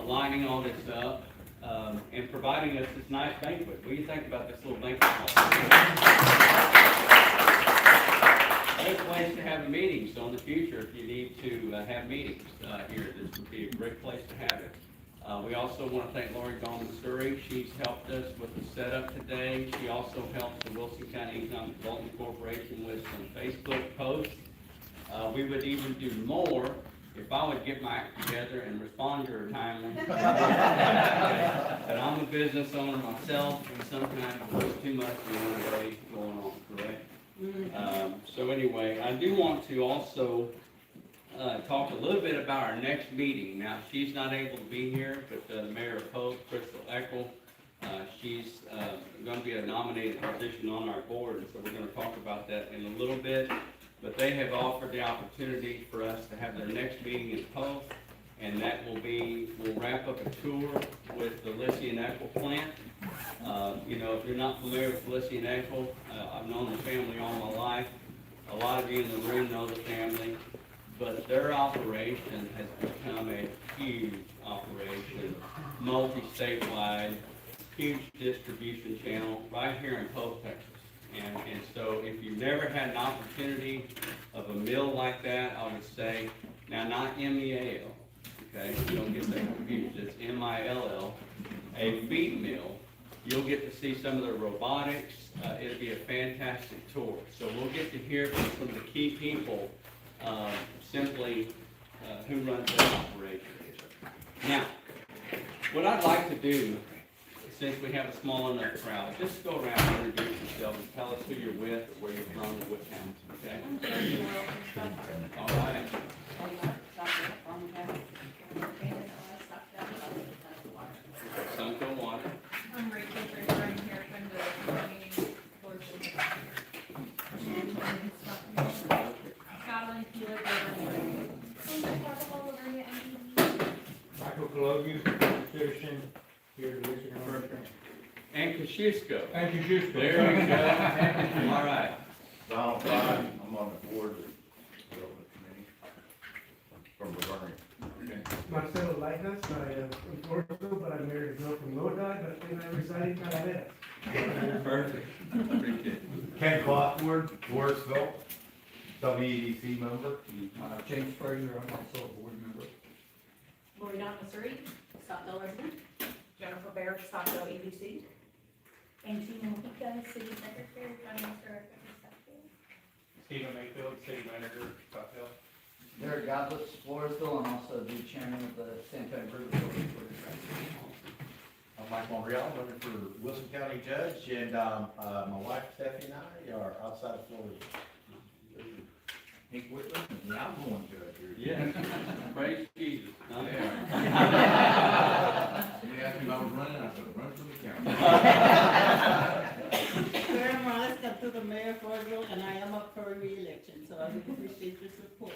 lining all this up, and providing us this nice banquet. What do you think about this little banquet hall? Great place to have a meeting, so in the future, if you need to have meetings here, this would be a great place to have it. We also want to thank Lori Dawn Missouri. She's helped us with the setup today. She also helps the Wilson County Economic Development Corporation with some Facebook posts. We would even do more if I would get my act together and respond to her timely. But I'm a business owner myself, and sometimes there's too much in one day going on, correct? So anyway, I do want to also talk a little bit about our next meeting. Now, she's not able to be here, but the Mayor of Pope, Crystal Eckel, she's going to be a nominated position on our board, and so we're going to talk about that in a little bit. But they have offered the opportunity for us to have their next meeting in Pope, and that will be, we'll wrap up a tour with the Lithium Eckel plant. You know, if you're not familiar with Lithium Eckel, I've known the family all my life. A lot of you in the room know the family. But their operation has become a huge operation, multi-statewide, huge distribution channel right here in Pope, Texas. And so if you've never had an opportunity of a mill like that, I would say, now not M-E-A-L, okay? You don't get that confused. It's M-I-L-L, a feed mill. You'll get to see some of the robotics. It'll be a fantastic tour. So we'll get to hear from some of the key people simply who runs that operation. Now, what I'd like to do, since we have a small enough crowd, just go around and introduce yourself and tell us who you're with, or where you're from, or what town, okay? All right. Sunco Water. I'm Rachel Draper. I'm here from the meeting board. Scotland, Hewitt, Michael Cologne, citizen, here to listen to our friends. And Kosciuszko. Thank you, Juice. There we go. All right. Donald Todd, I'm on the board of the development committee from Laverne. Marcelo Lighthouse, I am from Florida, but I married a girl from Lodi, but then I reside in Talavera. Perfect. Appreciate it. Ken Clockwood, Forestville, WEDC member. James Fraser, I'm also a board member. Lori Dawn Missouri, Stockdale resident. Jennifer Baird, Stockdale EDC. And Gina Mojica, City Secretary, Finance Director for Stockdale. Stephen Mayfield, city manager, Scottsdale. Derek Godless, Floresville, and also the chairman of the San Antonio Improvement Authority. I'm Mike Monreal, running for Wilson County Judge, and my wife Stephanie and I are outside of Florida. Hank Whitman, and I'm going judge here. Yeah. Praise Jesus. You asked me if I was running, I said, run for the county. Karen Morales, come to the mayor for Floresville, and I am up for re-election, so I would appreciate your support.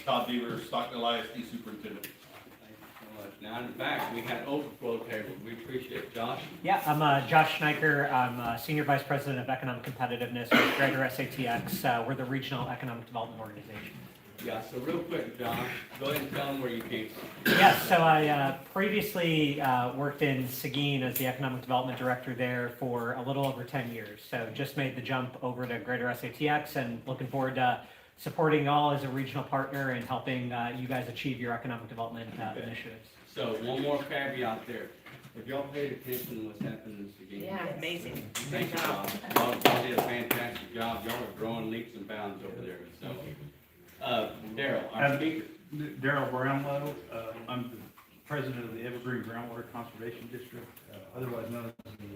Todd Deaver, Stockdale ISD Superintendent. Thank you so much. Now, in fact, we had overflow tables. We appreciate it. Josh? Yeah, I'm Josh Schneiker. I'm Senior Vice President of Economic Competitiveness with Greater SATX. We're the Regional Economic Development Organization. Yeah, so real quick, Josh, go ahead and tell them where you came from. Yeah, so I previously worked in Seguin as the Economic Development Director there for a little over 10 years. So just made the jump over to Greater SATX and looking forward to supporting y'all as a regional partner and helping you guys achieve your economic development initiatives. So one more caveat there. If y'all paid attention to what's happening in Seguin. Yeah, amazing. Thank you, Josh. Y'all did a fantastic job. Y'all are growing leaps and bounds over there. So, Daryl, our speaker. Daryl Brownlow, I'm the president of the Evergreen Groundwater Conservation District, otherwise known as the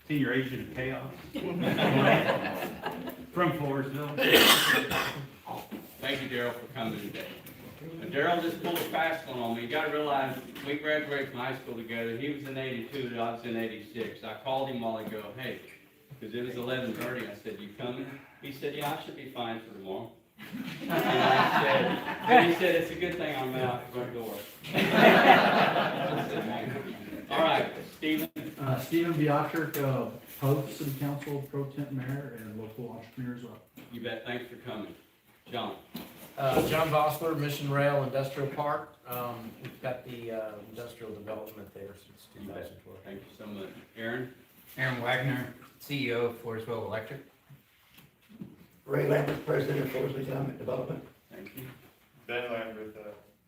Senior Agent of Chaos. From Floresville. Thank you, Daryl, for coming today. Daryl just pulled a fast one on me. You gotta realize, we graduated from high school together. He was in '82, I was in '86. I called him a while ago, hey, because it was 11:30. I said, you coming? He said, yeah, I should be fine for tomorrow. And he said, it's a good thing I'm out the front door. All right, Stephen. Stephen Biotric, Pope City Council Pro Temp Mayor and local entrepreneur as well. You bet. Thanks for coming. John. John Vossler, Mission Rail Industrial Park. We've got the industrial development there since 2012. Thank you so much. Aaron? Aaron Wagner, CEO of Floresville Electric. Ray Lambert, President of Forest Economic Development. Thank you. Ben Lambert,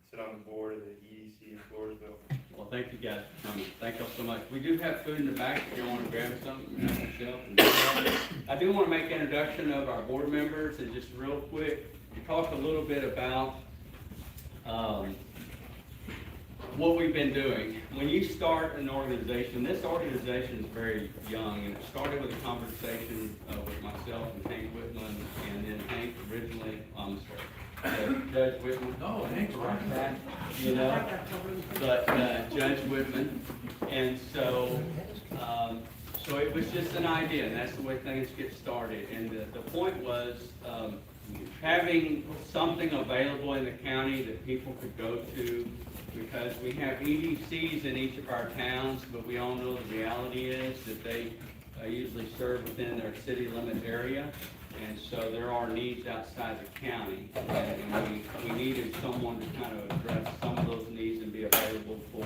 sit on the board of the EDC in Floresville. Well, thank you guys for coming. Thank you so much. We do have food in the back if you want to grab something, have a shelf and do that. I do want to make an introduction of our board members and just real quick, talk a little bit about what we've been doing. When you start an organization, this organization is very young, and it started with a conversation with myself and Hank Whitman, and then Hank originally, Judge Whitman. Oh, Hank's right. That, you know, but Judge Whitman, and so so it was just an idea, and that's the way things get started. And the point was having something available in the county that people could go to, because we have EDCs in each of our towns, but we all know the reality is that they usually serve within their city limit area. And so there are needs outside the county, and we needed someone to kind of address some of those needs and be available for,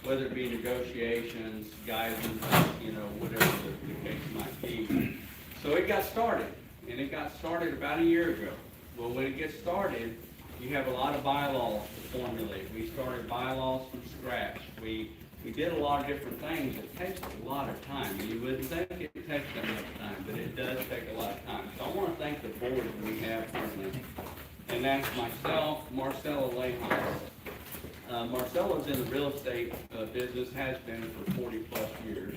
whether it be negotiations, guidance, you know, whatever the case might be. So it got started, and it got started about a year ago. Well, when it gets started, you have a lot of bylaws to formulate. We started bylaws from scratch. We did a lot of different things. It takes a lot of time. You wouldn't think it takes that much time, but it does take a lot of time. So I want to thank the board that we have currently. And that's myself, Marcella Lehans. Marcella's in the real estate business, has been for 40 plus years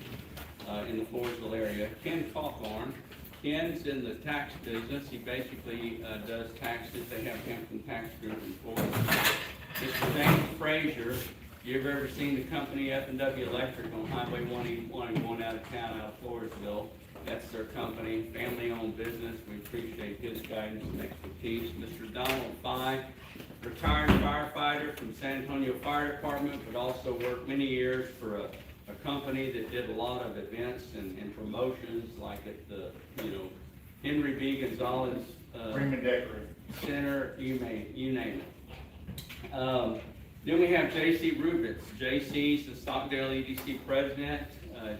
in the Floresville area. Ken Cawthorn. Ken's in the tax business. He basically does taxes. They have Hampton Tax Group in Florida. Mr. James Frazier. You've ever seen the company F&W Electric on Highway 181 going out of town, out of Floresville? That's their company, family-owned business. We appreciate his guidance and expertise. Mr. Donald Fye, retired firefighter from San Antonio Fire Department, but also worked many years for a company that did a lot of events and promotions, like at the, Henry B. Gonzalez Freeman Decorating Center, you name it. Then we have J.C. Rubitz. J.C.'s the Stockdale EDC president.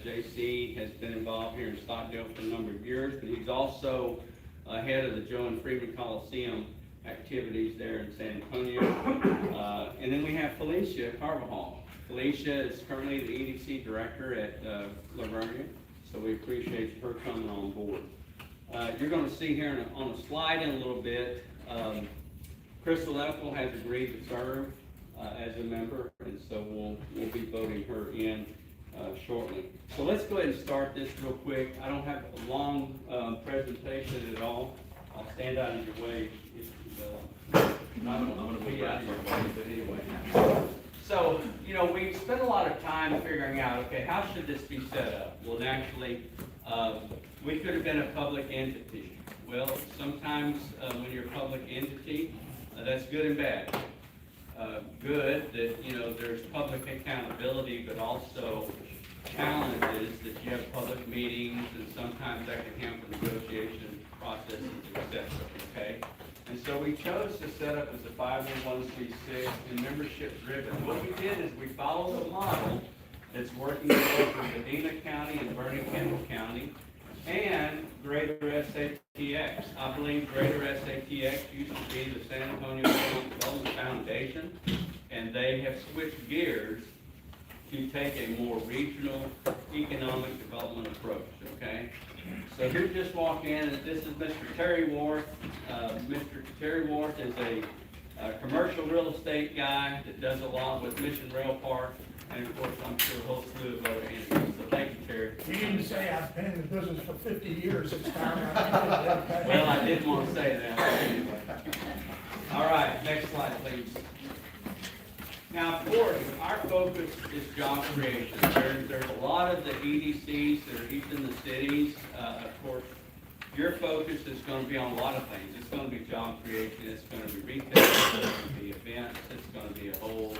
J.C. has been involved here in Stockdale for a number of years, but he's also head of the Joe and Freeman Coliseum activities there in San Antonio. And then we have Felicia Carvajal. Felicia is currently the EDC director at Lavernia, so we appreciate her coming on board. You're going to see here on a slide in a little bit, Crystal Ethel has agreed to serve as a member, and so we'll be voting her in shortly. So let's go ahead and start this real quick. I don't have a long presentation at all. I'll stand out of your way if you I'm going to be out of your way, but anyway. So, we spent a lot of time figuring out, okay, how should this be set up? Well, naturally, we could have been a public entity. Well, sometimes when you're a public entity, that's good and bad. Good that, there's public accountability, but also challenges that you have public meetings, and sometimes that can hamper negotiation processes, etc. Okay? And so we chose to set up as a 501c6 and membership driven. What we did is we followed a model that's working both in Medina County and Vernon-Kendall County and Greater SATX. I believe Greater SATX used to be the San Antonio Development Foundation, and they have switched gears to take a more regional economic development approach, okay? So who just walked in, this is Mr. Terry Worth. Mr. Terry Worth is a commercial real estate guy that does a lot with Mission Rail Park, and of course, I'm sure a whole slew of other entities. So thank you, Terry. You didn't say I've been in the business for 50 years, it's time. Well, I didn't want to say that. All right, next slide, please. Now, of course, our focus is job creation. There's a lot of the EDCs that are each in the cities. Of course, your focus is going to be on a lot of things. It's going to be job creation. It's going to be retail. It's going to be events. It's going to be a whole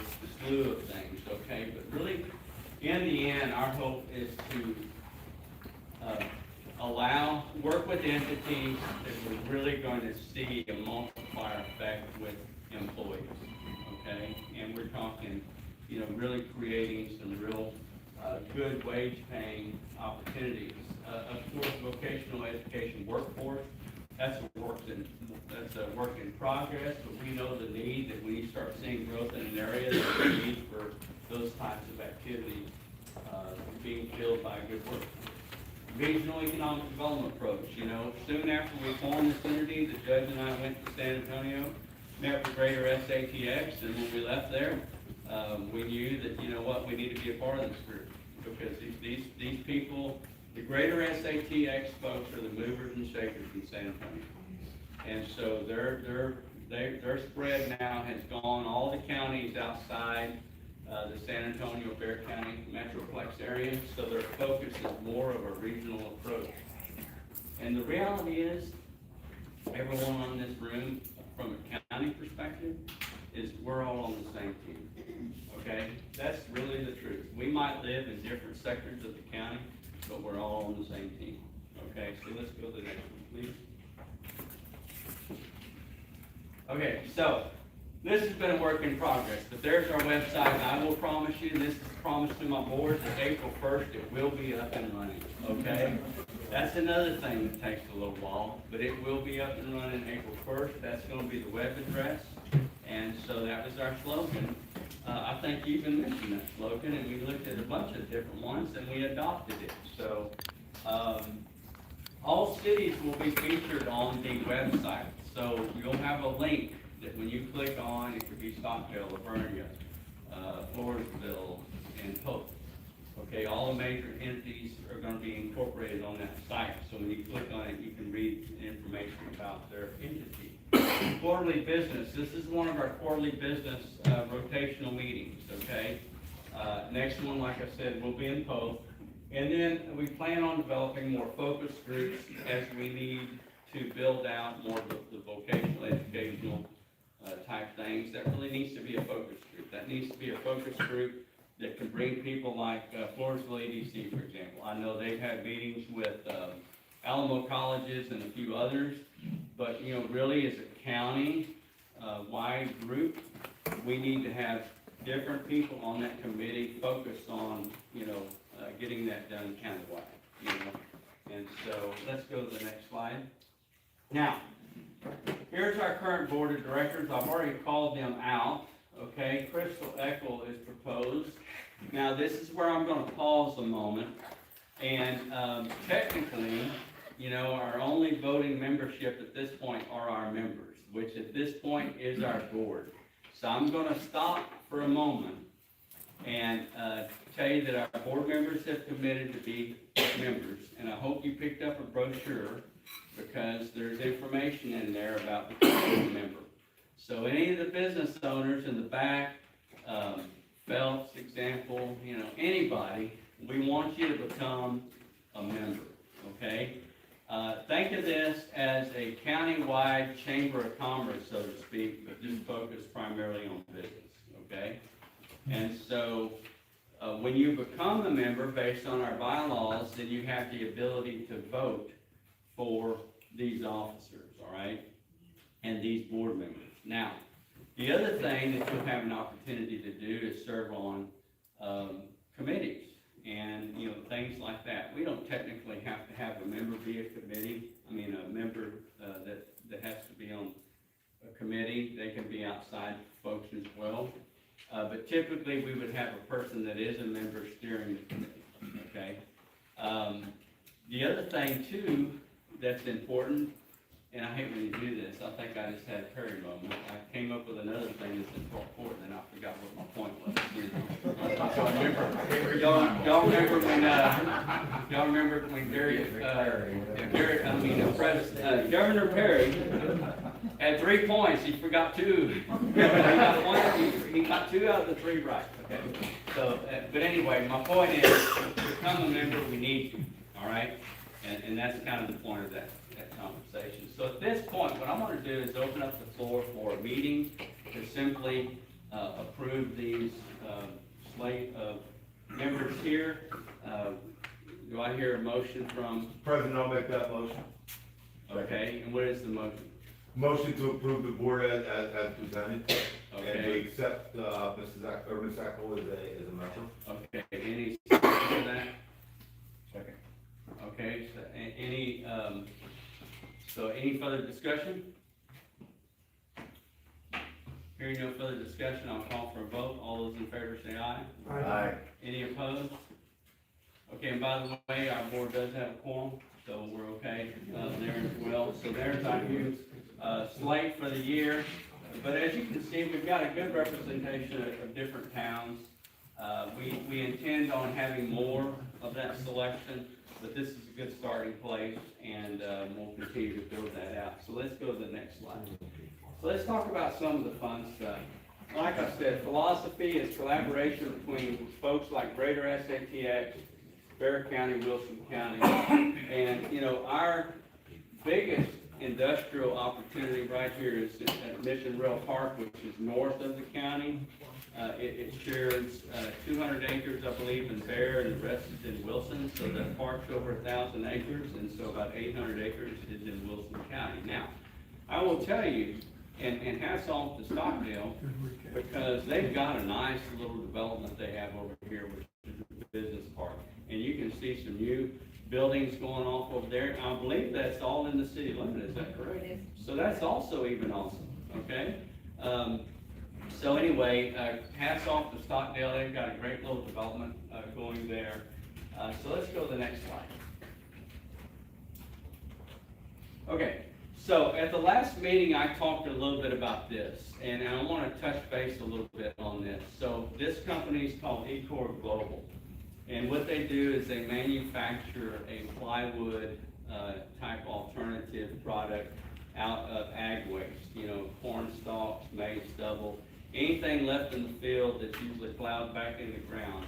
slew of things, okay? But really, in the end, our hope is to work with entities that we're really going to see a multiplier effect and, you know, really creating some real, good wage paying opportunities. Of course, vocational education workforce, that's a work in progress, but we know the need that we start seeing growth in an area, there's a need for those types of activities, being filled by a good workforce. Regional economic development approach, you know, soon after we formed this entity, the judge and I went to San Antonio, met with Greater SATX, and when we left there, we knew that, you know what, we need to be a part of this group, because these people, the Greater SATX folks are the movers and shakers in San Antonio. And so their spread now has gone all the counties outside the San Antonio, Bexar County Metroplex area, so their focus is more of a regional approach. And the reality is, everyone on this room, from a county perspective, is we're all on the same team, okay? That's really the truth. We might live in different sectors of the county, but we're all on the same team, okay? So let's go to the next one, please. Okay, so this has been a work in progress, but there's our website, and I will promise you, this is promised to my board, that April 1st, it will be up and running, okay? That's another thing that takes a little while, but it will be up and running April 1st. That's gonna be the web address, and so that was our slogan. I think you even mentioned that slogan, and we looked at a bunch of different ones, and we adopted it. So, all cities will be featured on the website, so you'll have a link that when you click on, it could be Stockdale, Lavernia, Floresville, and Polk. Okay, all the major entities are gonna be incorporated on that site, so when you click on it, you can read information about their entity. Quarterly business, this is one of our quarterly business, rotational meetings, okay? Next one, like I said, will be in Polk. And then we plan on developing more focus groups as we need to build out more of the vocational, educational, type things. That really needs to be a focus group. That needs to be a focus group that can bring people like Floresville EDC, for example. I know they've had meetings with Alamo colleges and a few others, but, you know, really as a county wide group, we need to have different people on that committee focused on, you know, getting that done countywide, you know. And so let's go to the next slide. Now, here's our current board of directors. I've already called them out. Okay, Crystal Eckel is proposed. Now, this is where I'm going to pause a moment. And technically, you know, our only voting membership at this point are our members, which at this point is our board. So I'm going to stop for a moment and tell you that our board members have committed to be members. And I hope you picked up a brochure, because there's information in there about becoming a member. So any of the business owners in the back, Phelps example, you know, anybody, we want you to become a member, okay? Think of this as a county-wide chamber of commerce, so to speak, but just focused primarily on business, okay? And so when you become a member based on our bylaws, then you have the ability to vote for these officers, all right, and these board members. Now, the other thing that you'll have an opportunity to do is serve on committees and, you know, things like that. We don't technically have to have a member be a committee. I mean, a member that has to be on a committee. They can be outside folks as well. But typically, we would have a person that is a member steering the committee, okay? The other thing, too, that's important, and I hate when you do this, I think I just had a Perry moment. I came up with another thing that's important, and I forgot what my point was. You know? Y'all remember when Governor Perry had 3 points, he forgot 2. He got 2 out of the 3 right, okay? So, but anyway, my point is, to become a member, we need you, all right? And that's kind of the point of that conversation. So at this point, what I want to do is open up the floor for a meeting to simply approve these slate of members here. Do I hear a motion from? President, I'll make that motion. Okay, and what is the motion? Motion to approve the board as presented. And we Okay, accept, Ms. Ackle as a member. okay, any second for that? Second. Okay, so any further discussion? Hearing no further discussion, I'll call for a vote. All those in favor say aye. Aye. Any opposed? Okay, and by the way, our board does have a quorum, so we're okay, there as well. So there's our new, slate for the year. But as you can see, we've got a good representation of different towns. We intend on having more of that selection, but this is a good starting place, and, we'll continue to build that out. So let's go to the next slide. So let's talk about some of the fun stuff. Like I said, philosophy is collaboration between folks like Greater SATX, Bear County, Wilson County, and, you know, our biggest industrial opportunity right here is at Mission Rail Park, which is north of the county. It shares 200 acres, I believe, in Bear, and the rest is in Wilson, so that park's over 1,000 acres, and so about 800 acres is in Wilson County. Now, I will tell you, and hats off to Stockdale, because they've got a nice little development they have over here, which is the business park. And you can see some new buildings going off over there. I believe that's all in the city limit, is that correct? It So that's also even awesome, okay? So anyway, hats off to Stockdale, they've got a great little development, going there. So let's go to the next slide. Okay, so at the last meeting, I talked a little bit about this, and I want to touch base a little bit on this. So this company is called Corp Global, and what they do is they manufacture a plywood type alternative product out of ag waste, you know, corn stalks, maize stubble, anything left in the field that's usually plowed back in the ground.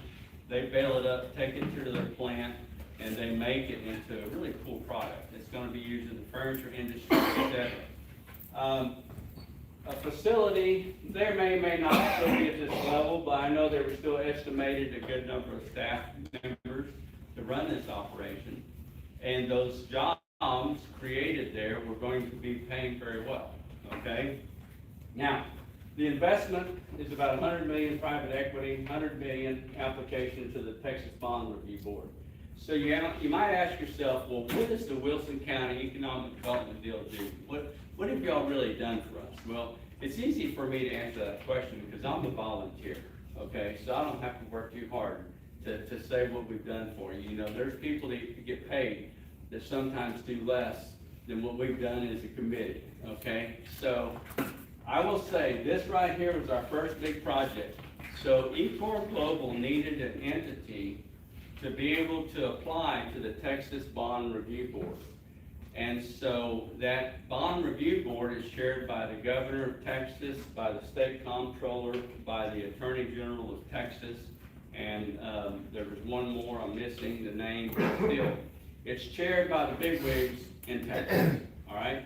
They bale it up, take it to their plant, and they make it into a really cool product. It's going to be used in the furniture industry, etc. A facility, there may not still be at this level, but I know they were still estimated a good number of staff members to run this operation. And those jobs created there were going to be paying very well, okay? Now, the investment is about 100 million private equity, 100 million application to the Texas Bond Review Board. So you might ask yourself, well, what does the Wilson County Economic Development deal do? What have y'all really done for us? Well, it's easy for me to answer that question because I'm a volunteer, okay? So I don't have to work too hard to say what we've done for you. You know, there's people that get paid that sometimes do less than what we've done as a committee, okay? So I will say this right here was our first big project. So Corp Global needed an entity to be able to apply to the Texas Bond Review Board. And so that Bond Review Board is chaired by the Governor of Texas, by the State Comptroller, by the Attorney General of Texas, and there was one more I'm missing the name, but still. It's chaired by the bigwigs in Texas, all right?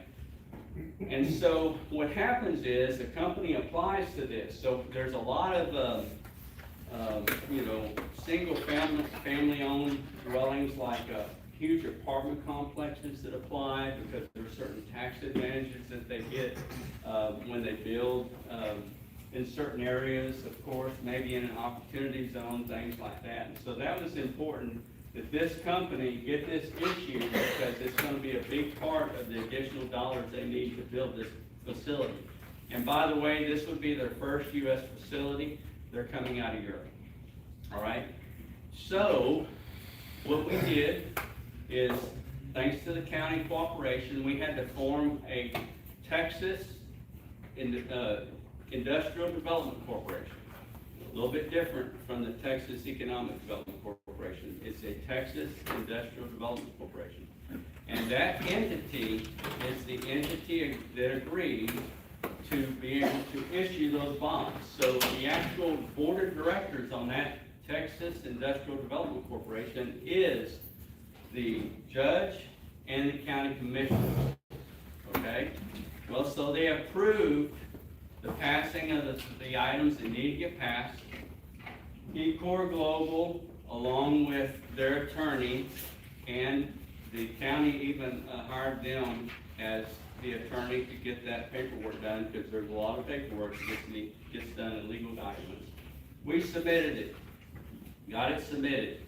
And so what happens is the company applies to this. So there's a lot of, you know, single family-owned dwellings like huge apartment complexes that apply because there are certain tax advantages that they get when they build in certain areas, of course, maybe in an opportunity zone, things like that. And so that was important that this company get this issue because it's going to be a big part of the additional dollars they need to build this facility. And by the way, this would be their first U.S. facility. They're coming out of Europe. All right? So what we did is, thanks to the county cooperation, we had to form a Texas Industrial Development Corporation. A little bit different from the Texas Economic Development Corporation. It's a Texas Industrial Development Corporation. And that entity is the entity that agreed to be able to issue those bonds. So the actual board of directors on that Texas Industrial Development Corporation is the judge and the county commissioner. Okay? Well, so they approved the passing of the items that need to get passed. Corp Global, along with their attorney, and the county even hired them as the attorney to get that paperwork done, because there's a lot of paperwork that gets done in legal documents. We submitted it, got it submitted.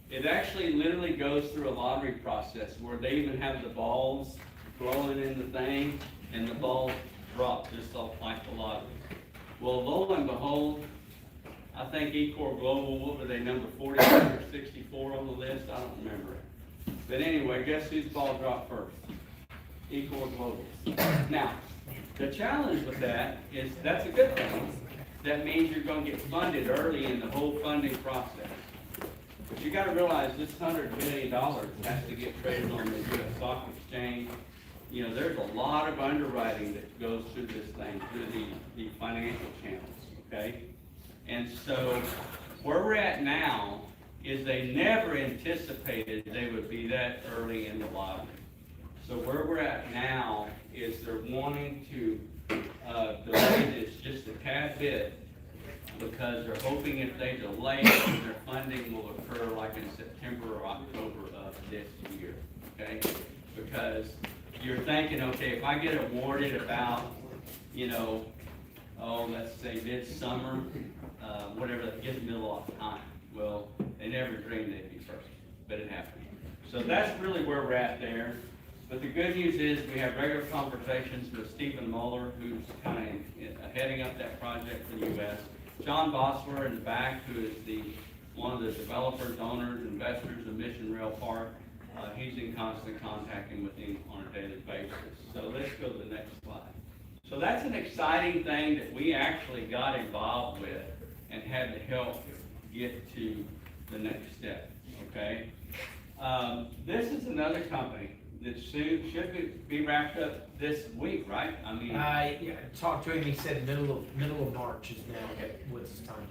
It actually literally goes through a lottery process where they even have the balls rolling in the thing, and the balls drop just off like the lottery. Well, lo and behold, I think Corp Global, what were they, number 46 or 64 on the list? I don't remember it. But anyway, guess whose ball dropped first? Corp Global. Now, the challenge with that is that's a good thing. That means you're gonna get funded early in the whole funding process. But you gotta realize this $100 million has to get traded on the US stock exchange. You know, there's a lot of underwriting that goes through this thing, through the financial channels, okay? And so, where we're at now is they never anticipated they would be that early in the lottery. So where we're at now is they're wanting to delay this just a tad bit, because they're hoping if they delay it, their funding will occur like in September or October of this year, okay? Because you're thinking, okay, if I get awarded about, you know, let's say midsummer, whatever, that gives me a lot of time. Well, they never dreamed they'd be first, but it happened. So that's really where we're at there. But the good news is we have regular conversations with Stephen Mueller, who's kind of heading up that project for the U.S. John Bosler in the back, who is one of the developers, owners, investors of Mission Rail Park. He's in constant contact with him on a daily basis. So let's go to the next slide. So that's an exciting thing that we actually got involved with and had to help get to the next step, okay? This is another company that soon should be wrapped up this week, right? I mean, Yeah, talked to him, he said middle of March is now what's his time.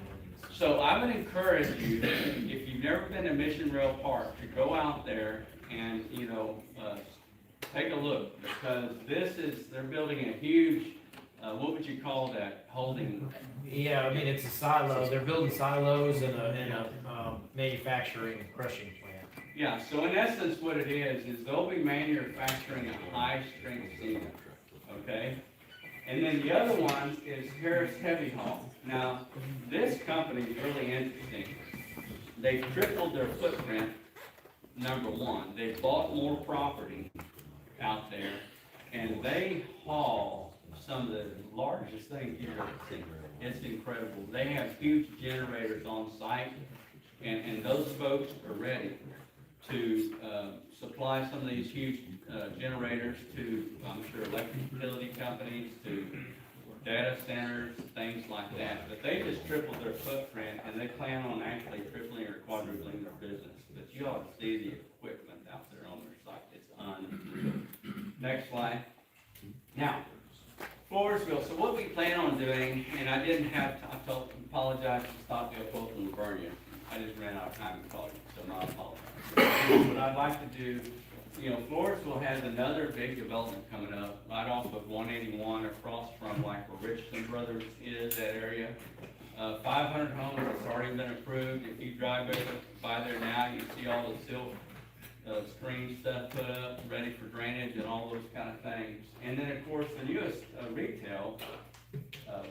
so I would encourage you, if you've never been to Mission Rail Park, to go out there and, you know, take a look, because they're building a huge, what would you call that, holding? Yeah, I mean, it's a silo, they're building silos and a manufacturing and crushing plant. Yeah, so in essence, what it is they'll be manufacturing a high-strength cement, okay? And then the other one is Harris Heavy Haul. Now, this company is really interesting. They've tripled their footprint, number one. They've bought more property out there, and they haul some of the largest things you've ever seen. It's incredible. They have huge generators on site, and those folks are ready to supply some of these huge generators to, I'm sure, electric utility companies, to data centers, things like that. But they just tripled their footprint, and they plan on actually tripling or quadrupling their business. But you ought to see the equipment out there on their site. It's unreal. Next slide. Now, Floresville. So what we plan on doing, and I didn't have, apologize to Stockdale, Fulton, and Vernia. I just ran out of time to call you, so my apologies. What I'd like to do, you know, Floresville has another big development coming up right off of 181 across from like where Richardson Brothers is, that area. 500 homes that's already been approved. If you drive by there now, you see all the silk screen stuff put up, ready for drainage and all those kind of things. And then of course the newest retail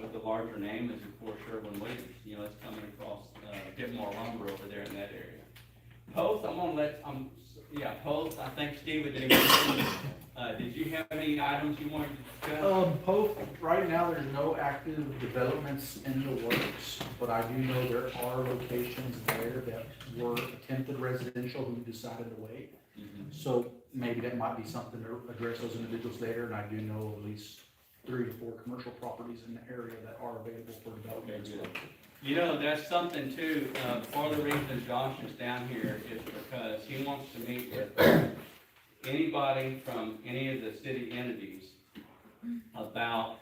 with the larger name is of course Sherwin-Williams. You know, it's coming across, get more lumber over there in that area. Post, I'm gonna let, Post, I think Steve did. Did you have any items you wanted to discuss? Post, right now, there's no active developments in the works, but I do know there are locations there that were attempted residential who decided to wait. So maybe that might be something to address those individuals later, and I do know at least 3 to 4 commercial properties in the area that are available for development. Okay, good. You know, that's something too, part of the reason Josh is down here is because he wants to meet with anybody from any of the city entities about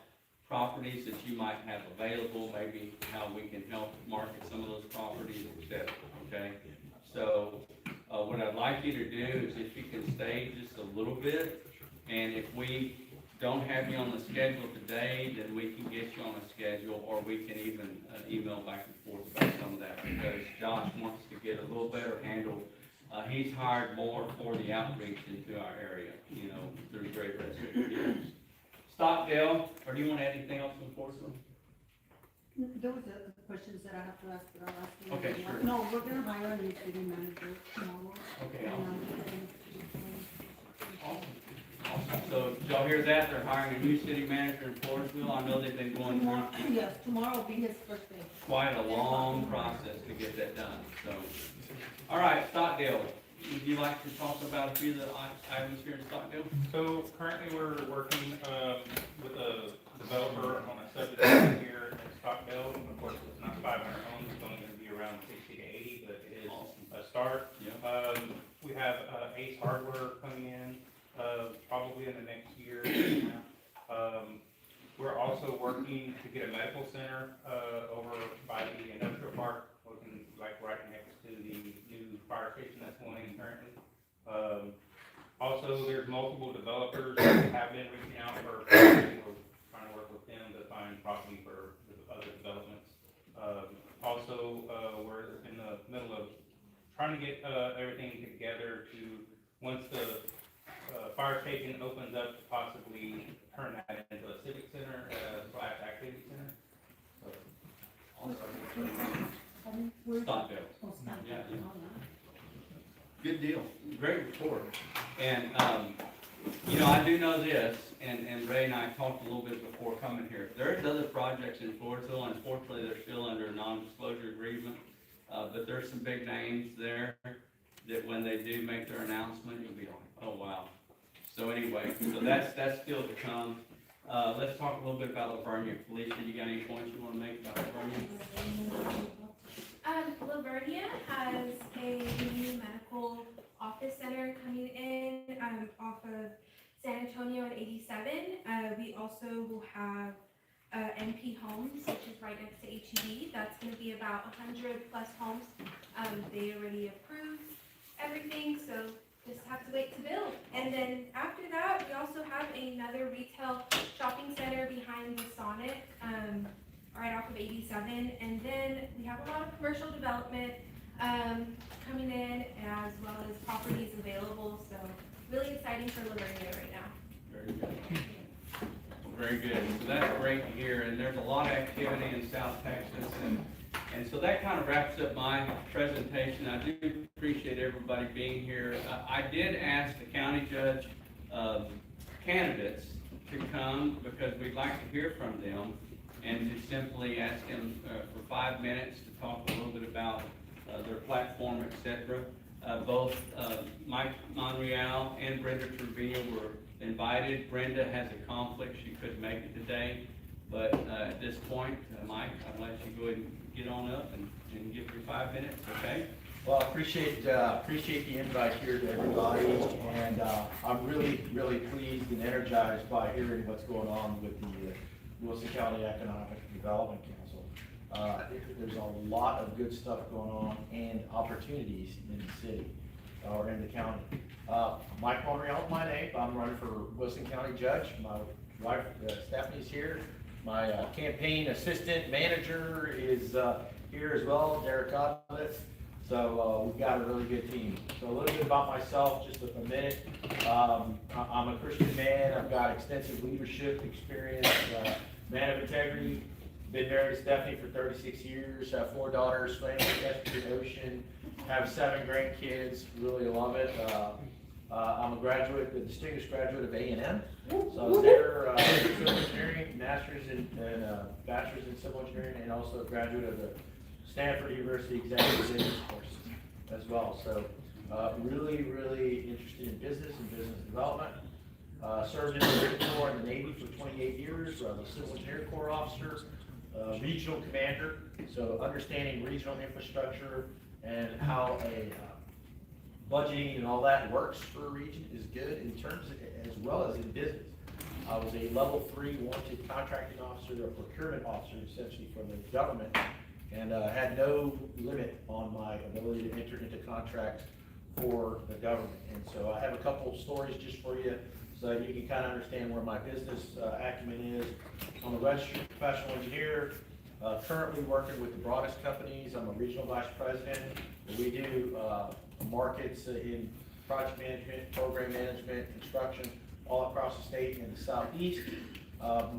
properties that you might have available, maybe how we can help market some of those properties, etc. Okay? So, what I'd like you to do is if you can stay just a little bit, and if we don't have you on the schedule today, then we can get you on a schedule, or we can even email back and forth about some of that, because Josh wants to get a little better handle. he's hired more for the outreach into our area, you know, through Draper. Stockdale, or do you want to add anything else in Portsmouth? Those are the questions that I have to ask, but I'll ask you. Okay, sure. No, we're gonna hire a new city manager tomorrow. Okay, And, awesome. So, did y'all hear that? They're hiring a new city manager in Floresville. I know they've been going through Yes, tomorrow will be his first day. quite a long process to get that done, so. All right, Stockdale, would you like to talk about a few of the items here in Stockdale? So currently, we're working with a developer on a subdivision here in Stockdale. Of course, it's not 500 homes, it's only gonna be around 60 to 80, but it is a start. Yeah. We have Ace Hardware coming in, probably in the next year. We're also working to get a medical center over by the industrial park, looking like right next to the new fire station that's going in currently. Also, there's multiple developers that have been reaching out for property. We're trying to work with them to find property for the other developments. Also, we're in the middle of trying to get everything together to, once the fire station opens up, to possibly turn that into a civic center / activity center. So, Stockdale. Oh, stop. Yeah, yeah. Oh, no. Good deal, great report. And, you know, I do know this, and Ray and I talked a little bit before coming here. There's other projects in Floresville, unfortunately, they're still under a non-disclosure agreement. But there's some big names there that when they do make their announcement, you'll be like, oh, wow. So anyway, so that's still to come. Let's talk a little bit about Lavernia. Felicia, you got any points you want to make about Lavernia? Lavernia has a new medical office center coming in off of San Antonio at 87. We also will have MP Homes, which is right next to HEB. That's going to be about 100 plus homes. They already approved everything, so just have to wait to build. And then after that, we also have another retail shopping center behind the Sonnet, right off of 87. And then we have a lot of commercial development coming in, as well as properties available. So really exciting for Lavernia right now. Very good. Very good. So that's great to hear. And there's a lot of activity in South Texas. And so that kind of wraps up my presentation. I do appreciate everybody being here. I did ask the county judge candidates to come because we'd like to hear from them and to simply ask them for 5 minutes to talk a little bit about their platform, etc. Both Mike Monreal and Brenda Trevino were invited. Brenda has a conflict. She couldn't make it today. But at this point, Mike, I'll let you go ahead and get on up and give your 5 minutes, okay? Well, I appreciate the invite here to everybody, and I'm really pleased and energized by hearing what's going on with the Wilson County Economic Development Council. There's a lot of good stuff going on and opportunities in the city or in the county. Mike Monreal is my name. I'm running for Wilson County Judge. My wife Stephanie's here. My campaign assistant manager is here as well, Derek Godlitz. So we've got a really good team. So a little bit about myself, just a minute. I'm a Christian man. I've got extensive leadership experience, man of integrity. Been married to Stephanie for 36 years, have 4 daughters, swimming in the Chesapeake Ocean, have 7 grandkids, really love it. I'm a distinguished graduate of A&M. So I was there, civil engineering, master's and bachelor's in civil engineering, and also a graduate of the Stanford University Executive Business course as well. So really interested in business and business development. Served in the Marine Corps and the Navy for 28 years. I was a civil engineer corps officer, regional commander. So understanding regional infrastructure and how a budgeting and all that works for a region is good in terms of, as well as in business. I was a level 3 warranted contracting officer, a procurement officer essentially for the government, and had no limit on my ability to enter into contracts for the government. And so I have a couple of stories just for you so you can kind of understand where my business acumen is. I'm a registered professional engineer, currently working with the broadest companies. I'm a regional vice president. We do markets in project management, program management, construction, all across the state and the southeast.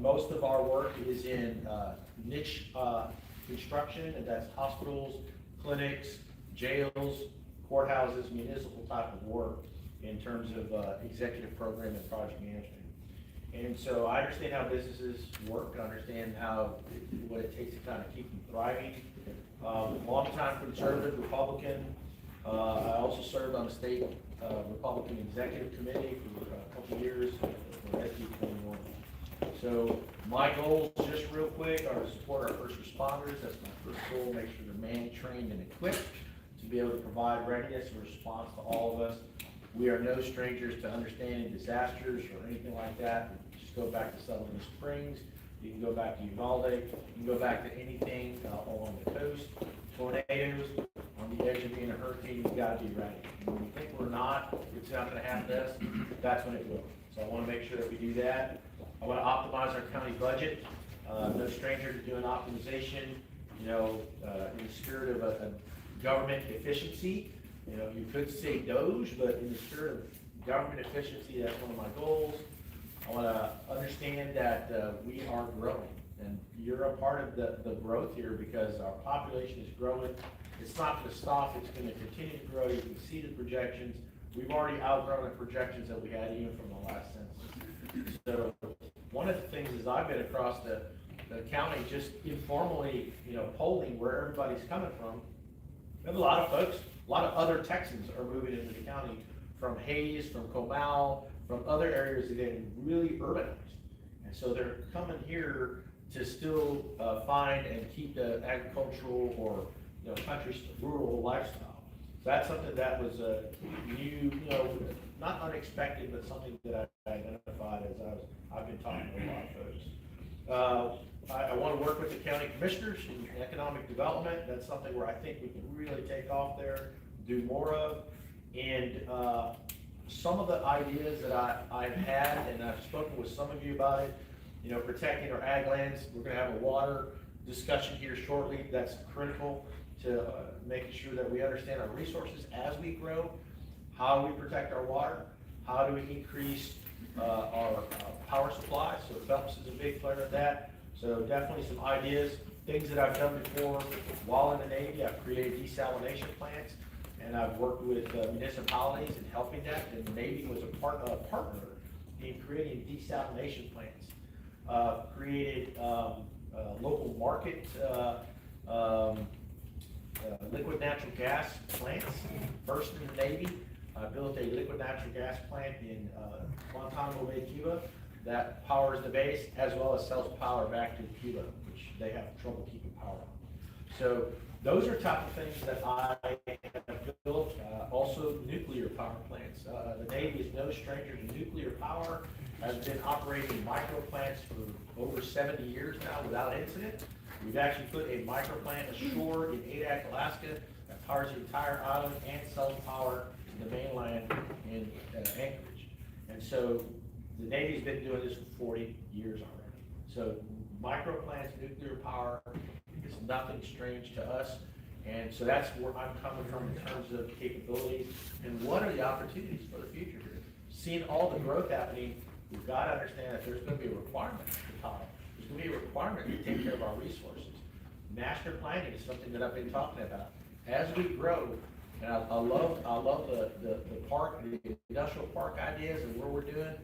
Most of our work is in niche construction, and that's hospitals, clinics, jails, courthouses, municipal type of work in terms of executive program and project management. And so I understand how businesses work, I understand what it takes to kind of keep them thriving. Longtime conservative Republican. I also served on the state Republican executive committee for a couple of years for SB 21. So my goals, just real quick, are to support our first responders. That's my first goal. Make sure they're manned, trained, and equipped to be able to provide readiness and response to all of us. We are no strangers to understanding disasters or anything like that. Just go back to Sutherland Springs. You can go back to Uvalde. You can go back to anything along the coast. Tornadoes, on the edge of being a hurricane, you've got to be ready. And when you think we're not, it's not going to happen to us, that's when it will. So I want to make sure that we do that. I want to optimize our county budget. No stranger to doing optimization, in the spirit of a government efficiency. You could say Doge, but in the spirit of government efficiency, that's one of my goals. I want to understand that we are growing, and you're a part of the growth here because our population is growing. It's not going to stop, it's going to continue to grow. You can see the projections. We've already outgrown the projections that we had even from the last census. So one of the things is I've been across the county just informally, polling where everybody's coming from. We have a lot of folks, a lot of other Texans are moving into the county from Hayes, from Comal, from other areas that are getting really urbanized. And so they're coming here to still find and keep the agricultural or country rural lifestyle. So that's something that was new, not unexpected, but something that I identified as I've been talking to a lot of folks. I want to work with the county commissioners in economic development. That's something where I think we can really take off there, do more of. And some of the ideas that I've had, and I've spoken with some of you about it, protecting our ag lands. We're going to have a water discussion here shortly. That's critical to making sure that we understand our resources as we grow, how we protect our water, how do we increase our power supply. So Phelps is a big player of that. So definitely some ideas, things that I've done before while in the Navy. I've created desalination plants, and I've worked with municipalities in helping that. And the Navy was a partner in creating desalination plants. Created local market liquid natural gas plants, first in the Navy. I built a liquid natural gas plant in Guantanamo Bay, Cuba, that powers the base as well as sells power back to Cuba, which they have trouble keeping power on. So those are type of things that I have built. Also nuclear power plants. The Navy is no stranger to nuclear power. Has been operating micro plants for over 70 years now without incident. We've actually put a micro plant ashore in Adak, Alaska, that powers the entire island and sells power to the mainland in Anchorage. And so the Navy's been doing this for 40 years already. So micro plants, nuclear power is nothing strange to us. And so that's where I'm coming from in terms of capabilities and what are the opportunities for the future here. Seeing all the growth happening, we've got to understand that there's going to be a requirement for power. There's going to be a requirement to take care of our resources. Master planning is something that I've been talking about. As we grow, and I love the park, the industrial park ideas and where we're doing.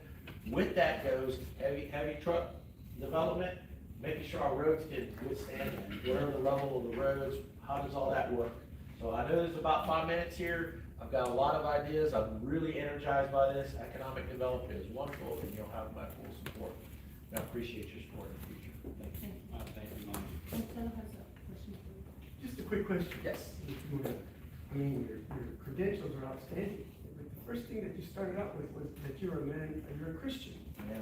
With that goes heavy truck development, making sure our roads can withstand whatever the level of the roads. How does all that work? So I know there's about 5 minutes here. I've got a lot of ideas. I'm really energized by this. Economic development is wonderful, and you'll have my full support. And I appreciate your support in the future. Thank you. Thank you, Mike. Marcelo has a question for you. Just a quick question. Yes. I mean, your credentials are outstanding. But the first thing that you started out with was that you're a Christian. Yeah.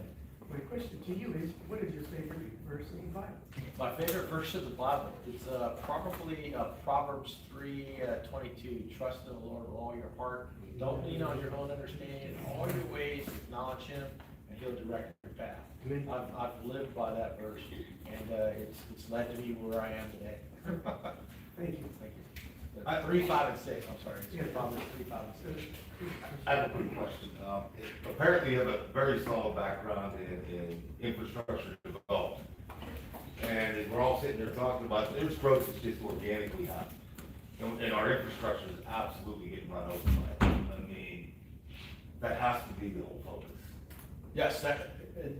My question to you is, what is your favorite verse in the Bible? My favorite verse of the Bible is probably Proverbs 3:22. Trust in the Lord with all your heart. Don't lean on your own understanding. In all your ways, acknowledge Him, and He'll direct your path. I've lived by that verse, and it's led to me where I am today. Thank you. Thank you. 3, 5, and 6, I'm sorry. It's probably 3, 5, and 6. I have a quick question. Apparently you have a very solid background in infrastructure development. And we're all sitting there talking about, this growth is just organically happening. And our infrastructure is absolutely getting run over by it. I mean, that has to be the whole focus. Yes,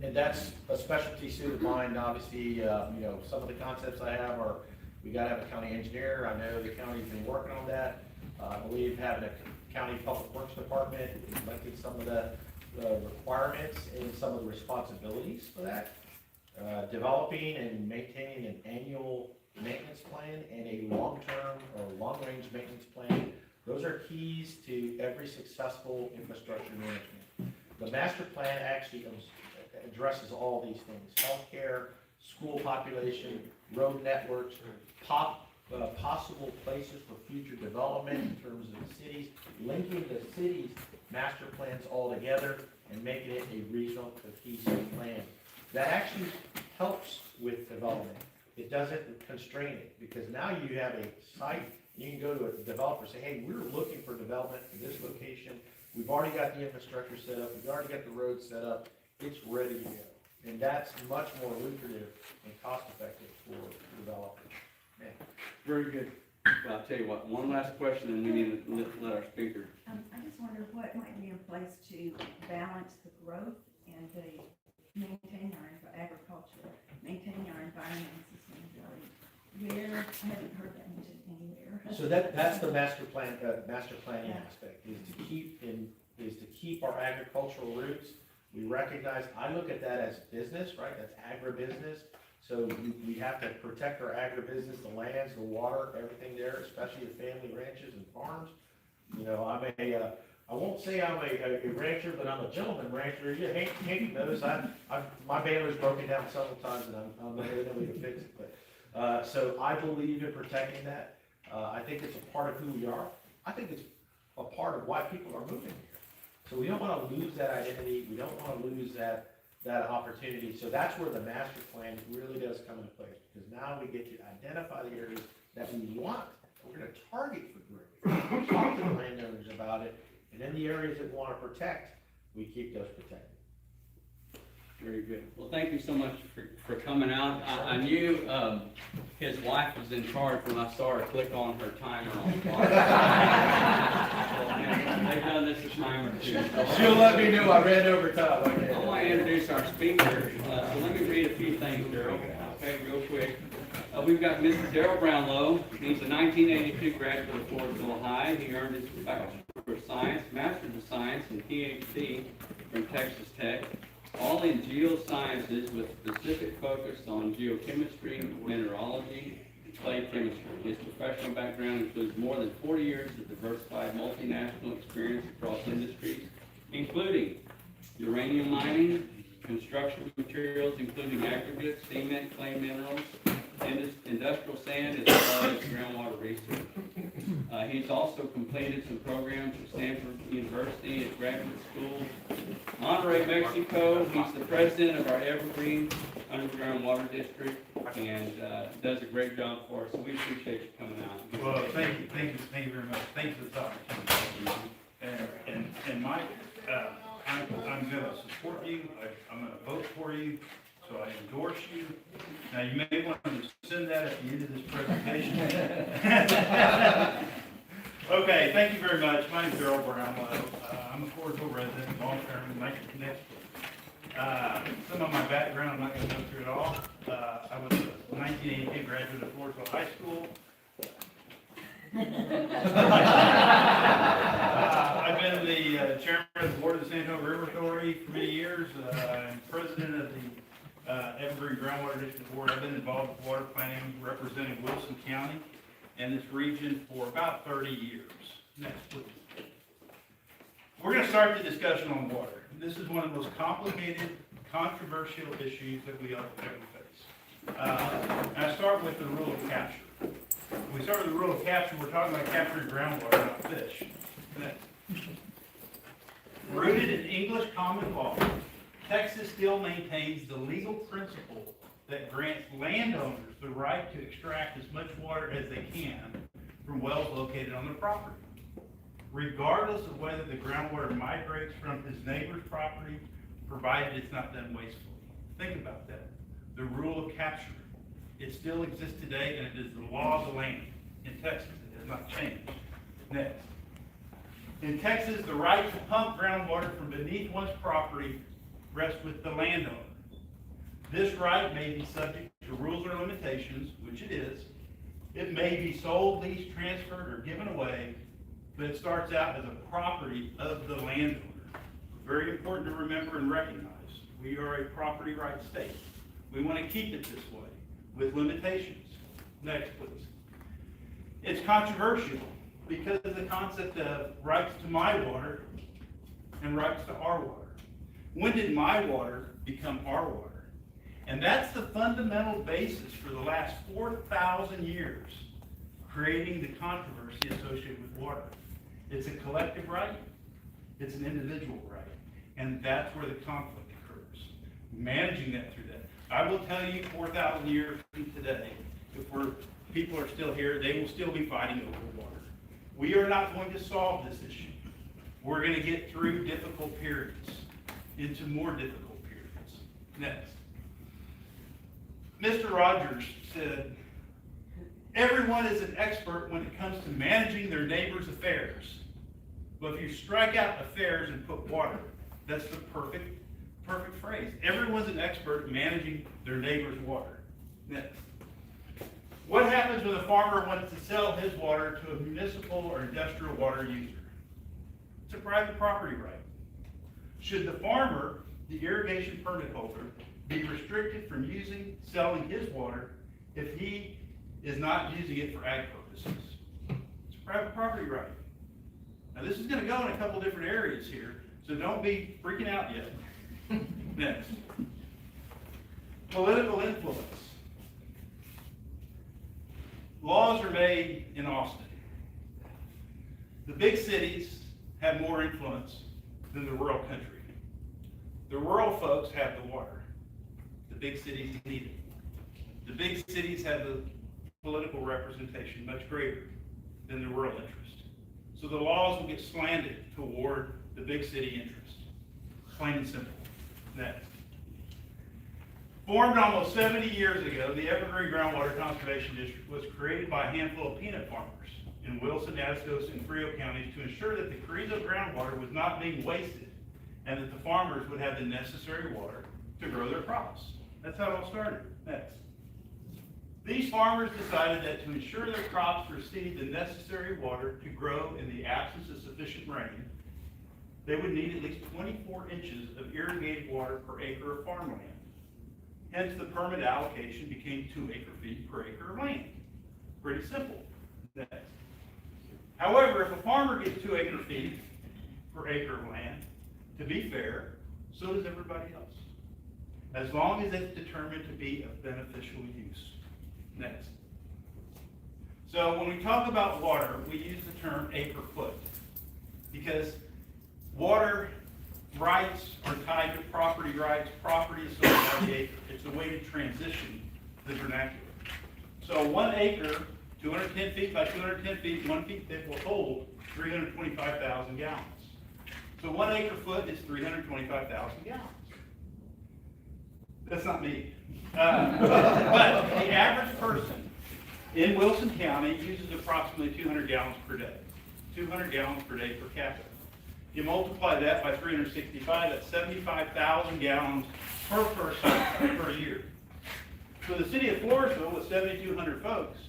and that's a specialty suit of mine. Obviously, you know, some of the concepts I have are, we gotta have a county engineer. I know the county's been working on that. I believe having a county public works department, linking some of the requirements and some of the responsibilities for that. Developing and maintaining an annual maintenance plan and a long-term or long-range maintenance plan. Those are keys to every successful infrastructure management. The master plan actually addresses all these things: healthcare, school population, road networks, possible places for future development in terms of the cities, linking the cities' master plans all together and making it a regional cohesive plan. That actually helps with development. It doesn't constrain it, because now you have a site, you can go to a developer and say, hey, we're looking for development in this location. We've already got the infrastructure set up, we've already got the roads set up, it's ready to go. And that's much more lucrative and cost effective for developers. Man. Very good. Well, I'll tell you what, one last question and we need to let our speaker. I just wonder what might be in place to balance the growth and the maintain our agriculture, maintain our environmental sustainability. Where, I haven't heard that mentioned anywhere. So that's the master planning aspect, is to keep our agricultural roots. We recognize, I look at that as business, right? That's agribusiness. So we have to protect our agribusiness, the lands, the water, everything there, especially the family ranches and farms. You know, I won't say I'm a rancher, but I'm a gentleman rancher. Yeah, Hank knows, my banner's broken down several times and I'm not able to fix it. But, so I believe in protecting that. I think it's a part of who we are. I think it's a part of why people are moving here. So we don't want to lose that identity. We don't want to lose that opportunity. So that's where the master plan really does come into place, because now we get to identify the areas that we want. We're going to target for growth. Talk to the landowners about it, and then the areas that we want to protect, we keep those protected. Very good. Well, thank you so much for coming out. I knew his wife was in charge when I saw her click on her timer on the clock. They've done this a time or two. She'll let me know I ran over time. I want to introduce our speaker. So let me read a few things, Daryl. Okay, real quick. We've got Mr. Daryl Brownlow. He's a 1982 graduate of Floresville High. He earned his Bachelor of Science, Master's of Science, and PhD from Texas Tech, all in geosciences with specific focus on geochemistry, mineralogy, and clay chemistry. His professional background includes more than 40 years of diversified multinational experience across industries, including uranium mining, construction materials, including aggregates, cement, clay minerals, industrial sand, as well as groundwater research. He's also completed some programs at Stanford University at graduate school, Monterrey, Mexico. He's the president of our Evergreen Underground Water District and does a great job for us. So we appreciate you coming out. Well, thank you very much. Thank you for this opportunity. And Mike, I'm going to support you. I'm going to vote for you. So I endorse you. Now, you may want to send that at the end of this presentation. Okay, thank you very much. My name's Daryl Brownlow. I'm a Floresville resident, long-term, 19 some of my background, I'm not going to go through it all. I was a 1982 graduate of Floresville High School. I've been the chairman of the board of the San Antonio River Authority for many years. I'm president of the Evergreen Groundwater District Board. I've been involved with water planning, representing Wilson County and this region for about 30 years. Next, please. We're going to start the discussion on water. This is one of the most complicated, controversial issues that we face. I start with the rule of capture. When we start with the rule of capture, we're talking about capturing groundwater, not fish. Rooted in English common law, Texas still maintains the legal principle that grants landowners the right to extract as much water as they can from wells located on their property, regardless of whether the groundwater migrates from his neighbor's property, provided it's not done wastefully. Think about that. The rule of capture. It still exists today, and it is the law of the land in Texas. It has not changed. Next. In Texas, the right to pump groundwater from beneath one's property rests with the landowner. This right may be subject to rules or limitations, which it is. It may be sold, leased, transferred, or given away, but it starts out as a property of the landowner. Very important to remember and recognize. We are a property right state. We want to keep it this way, with limitations. Next, please. It's controversial because of the concept of rights to my water and rights to our water. When did my water become our water? And that's the fundamental basis for the last 4,000 years, creating the controversy associated with water. It's a collective right, it's an individual right, and that's where the conflict occurs. Managing that through that. I will tell you, 4,000 years from today, if people are still here, they will still be fighting over water. We are not going to solve this issue. We're going to get through difficult periods into more difficult periods. Next. Mr. Rogers said, everyone is an expert when it comes to managing their neighbor's affairs. But if you strike out affairs and put water, that's the perfect phrase. Everyone's an expert managing their neighbor's water. Next. What happens when a farmer wants to sell his water to a municipal or industrial water user? It's a private property right. Should the farmer, the irrigation permit holder, be restricted from selling his water if he is not using it for ag purposes? It's a private property right. Now this is going to go in a couple different areas here, so don't be freaking out yet. Next. Political influence. Laws are made in Austin. The big cities have more influence than the rural country. The rural folks have the water. The big cities need it. The big cities have the political representation much greater than the rural interest. So the laws will get slanted toward the big city interest. Plain and simple. Next. Formed almost 70 years ago, the Evergreen Groundwater Conservation District was created by a handful of peanut farmers in Wilson, Atascosa, and Frio counties to ensure that the Carrizo groundwater was not being wasted and that the farmers would have the necessary water to grow their crops. That's how it all started. Next. These farmers decided that to ensure their crops received the necessary water to grow in the absence of sufficient rain, they would need at least 24 inches of irrigated water per acre of farmland. Hence, the permit allocation became 2 acre-feet per acre of land. Pretty simple. Next. However, if a farmer gets 2 acre-feet per acre of land, to be fair, so does everybody else, as long as it's determined to be of beneficial use. Next. So when we talk about water, we use the term acre-foot, because water rights are tied to property rights. Property is sold by the acre. It's a way to transition the vernacular. So 1 acre, 210 feet by 210 feet, 1 feet thick, will hold 325,000 gallons. So 1 acre foot is 325,000 gallons. That's not me. But the average person in Wilson County uses approximately 200 gallons per day. 200 gallons per day per capita. You multiply that by 365, that's 75,000 gallons per person per year. So the city of Floresville, with 7,200 folks,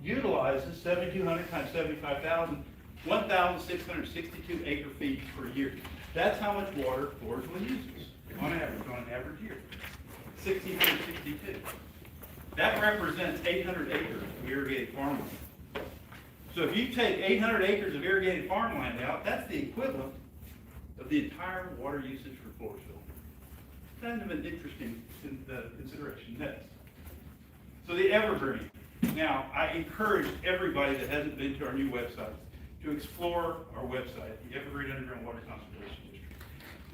utilizes 7,200 times 75,000, 1,662 acre feet per year. That's how much water Floresville uses on an average year. 1,662. That represents 800 acres of irrigated farmland. So if you take 800 acres of irrigated farmland out, that's the equivalent of the entire water usage for Floresville. Kind of an interesting consideration. Next. So the Evergreen. Now, I encourage everybody that hasn't been to our new website to explore our website, the Evergreen Underground Water Conservation District.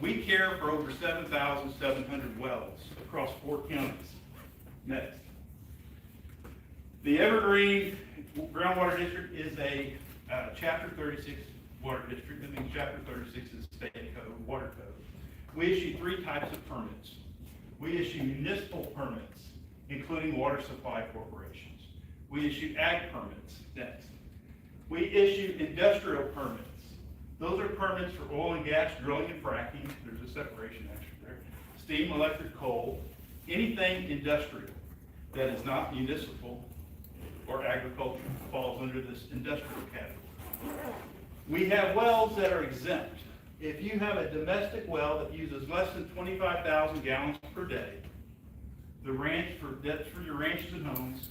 We care for over 7,700 wells across 4 counties. Next. The Evergreen Groundwater district is a chapter 36 water district. That means chapter 36 is state code, water code. We issue 3 types of permits. We issue municipal permits, including water supply corporations. We issue ag permits next. We issue industrial permits. Those are permits for oil and gas drilling and fracking. There's a separation actually there. Steam, electric, coal, anything industrial that is not municipal or agricultural falls under this industrial category. We have wells that are exempt. If you have a domestic well that uses less than 25,000 gallons per day, that's for your ranches and homes,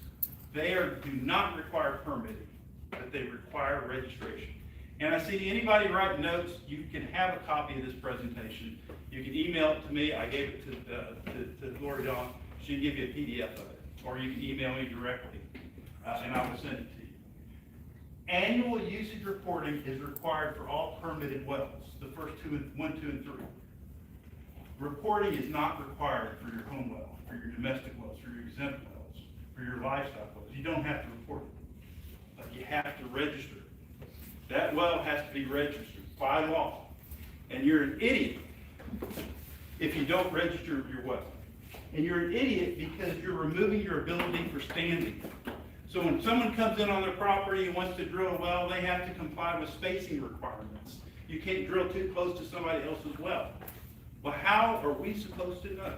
do not require permitting, but they require registration. And I see anybody write notes, you can have a copy of this presentation. You can email it to me. I gave it to Lori Dawn. She'll give you a PDF of it. Or you can email me directly, and I will send it to you. Annual usage reporting is required for all permitted wells, the first 1, 2, and 3. Reporting is not required for your home well, for your domestic wells, for your exempt wells, for your livestock wells. You don't have to report it, but you have to register it. That well has to be registered by law, and you're an idiot if you don't register your well. And you're an idiot because you're removing your ability for standing. So when someone comes in on their property and wants to drill a well, they have to comply with spacing requirements. You can't drill too close to somebody else's well. Well, how are we supposed to know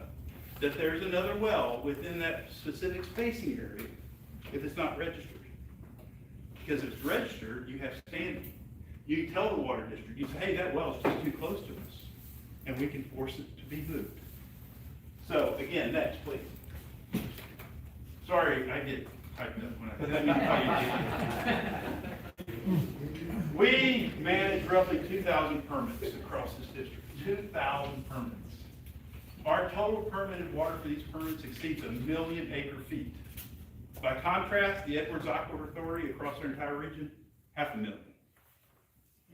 that there's another well within that specific spacing area if it's not registered? Because if it's registered, you have standing. You can tell the water district, you say, hey, that well is just too close to us, and we can force it to be moved. So again, next, please. Sorry, I get typed up when We manage roughly 2,000 permits across this district. 2,000 permits. Our total permitted water for these permits exceeds 1 million acre-feet. By contrast, the Edwards Aquifer Authority across our entire region, 500,000.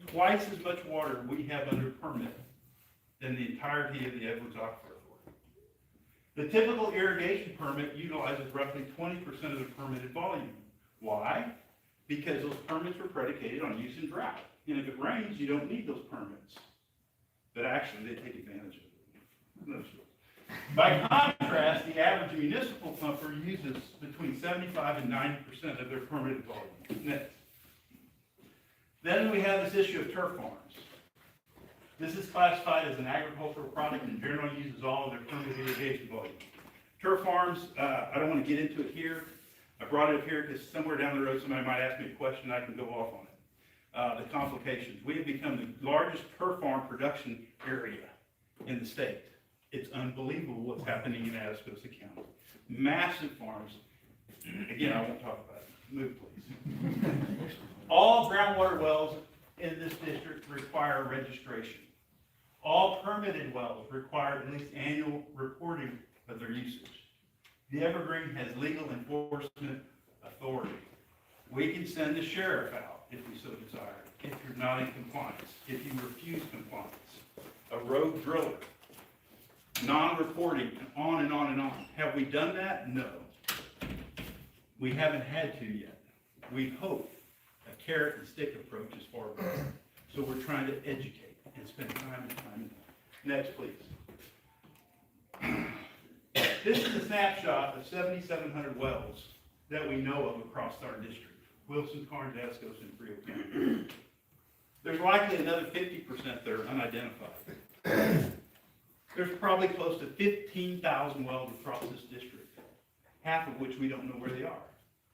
Twice as much water we have under permit than the entirety of the Edwards Aquifer Authority. The typical irrigation permit utilizes roughly 20% of the permitted volume. Why? Because those permits were predicated on use and drought. And if it rains, you don't need those permits. But actually, they take advantage of it. No, sure. By contrast, the average municipal pumper uses between 75 and 90% of their permitted volume. Next. Then we have this issue of turf farms. This is classified as an agricultural product and generally uses all of their permitted irrigation volume. Turf farms, I don't want to get into it here. I brought it up here because somewhere down the road somebody might ask me a question and I can go off on it. The complications. We have become the largest turf farm production area in the state. It's unbelievable what's happening in Atascosa County. Massive farms. Again, I won't talk about it. Move, please. All groundwater wells in this district require registration. All permitted wells require at least annual reporting of their usage. The Evergreen has legal enforcement authority. We can send the sheriff out if we so desire, if you're not in compliance, if you refuse compliance. A road driller, non-reporting, on and on and on. Have we done that? No. We haven't had to yet. We hope a carrot and stick approach is far better. So we're trying to educate and spend time and time. Next, please. This is a snapshot of 7,700 wells that we know of across our district. Wilson, Karnes, Atascosa, and Frio County. There's likely another 50% that are unidentified. There's probably close to 15,000 wells across this district, half of which we don't know where they are.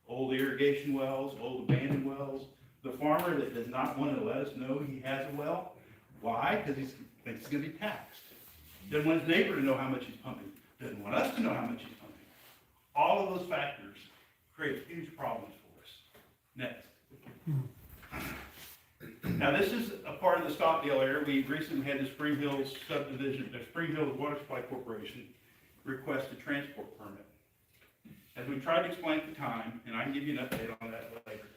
Old irrigation wells, old abandoned wells. The farmer that does not want to let us know he has a well, why? Because he thinks he's going to be taxed. Doesn't want his neighbor to know how much he's pumping. Doesn't want us to know how much he's pumping. All of those factors create huge problems for us. Next. Now this is a part of the Stockdale area. We recently had the Spring Hills subdivision, the Spring Hills Water Supply Corporation request a transport permit. As we tried to explain at the time, and I can give you an update on that later.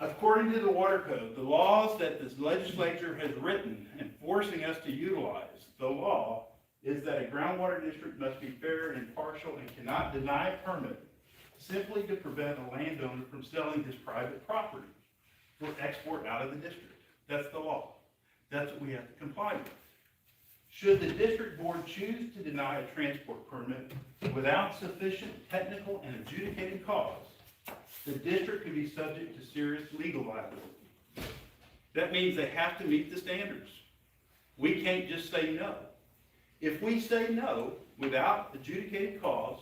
According to the Water Code, the laws that this legislature has written and forcing us to utilize, the law is that a groundwater district must be fair and impartial and cannot deny a permit simply to prevent a landowner from selling his private property for export out of the district. That's the law. That's what we have to comply with. Should the district board choose to deny a transport permit without sufficient technical and adjudicated cause, the district could be subject to serious legal liability. That means they have to meet the standards. We can't just say no. If we say no without adjudicated cause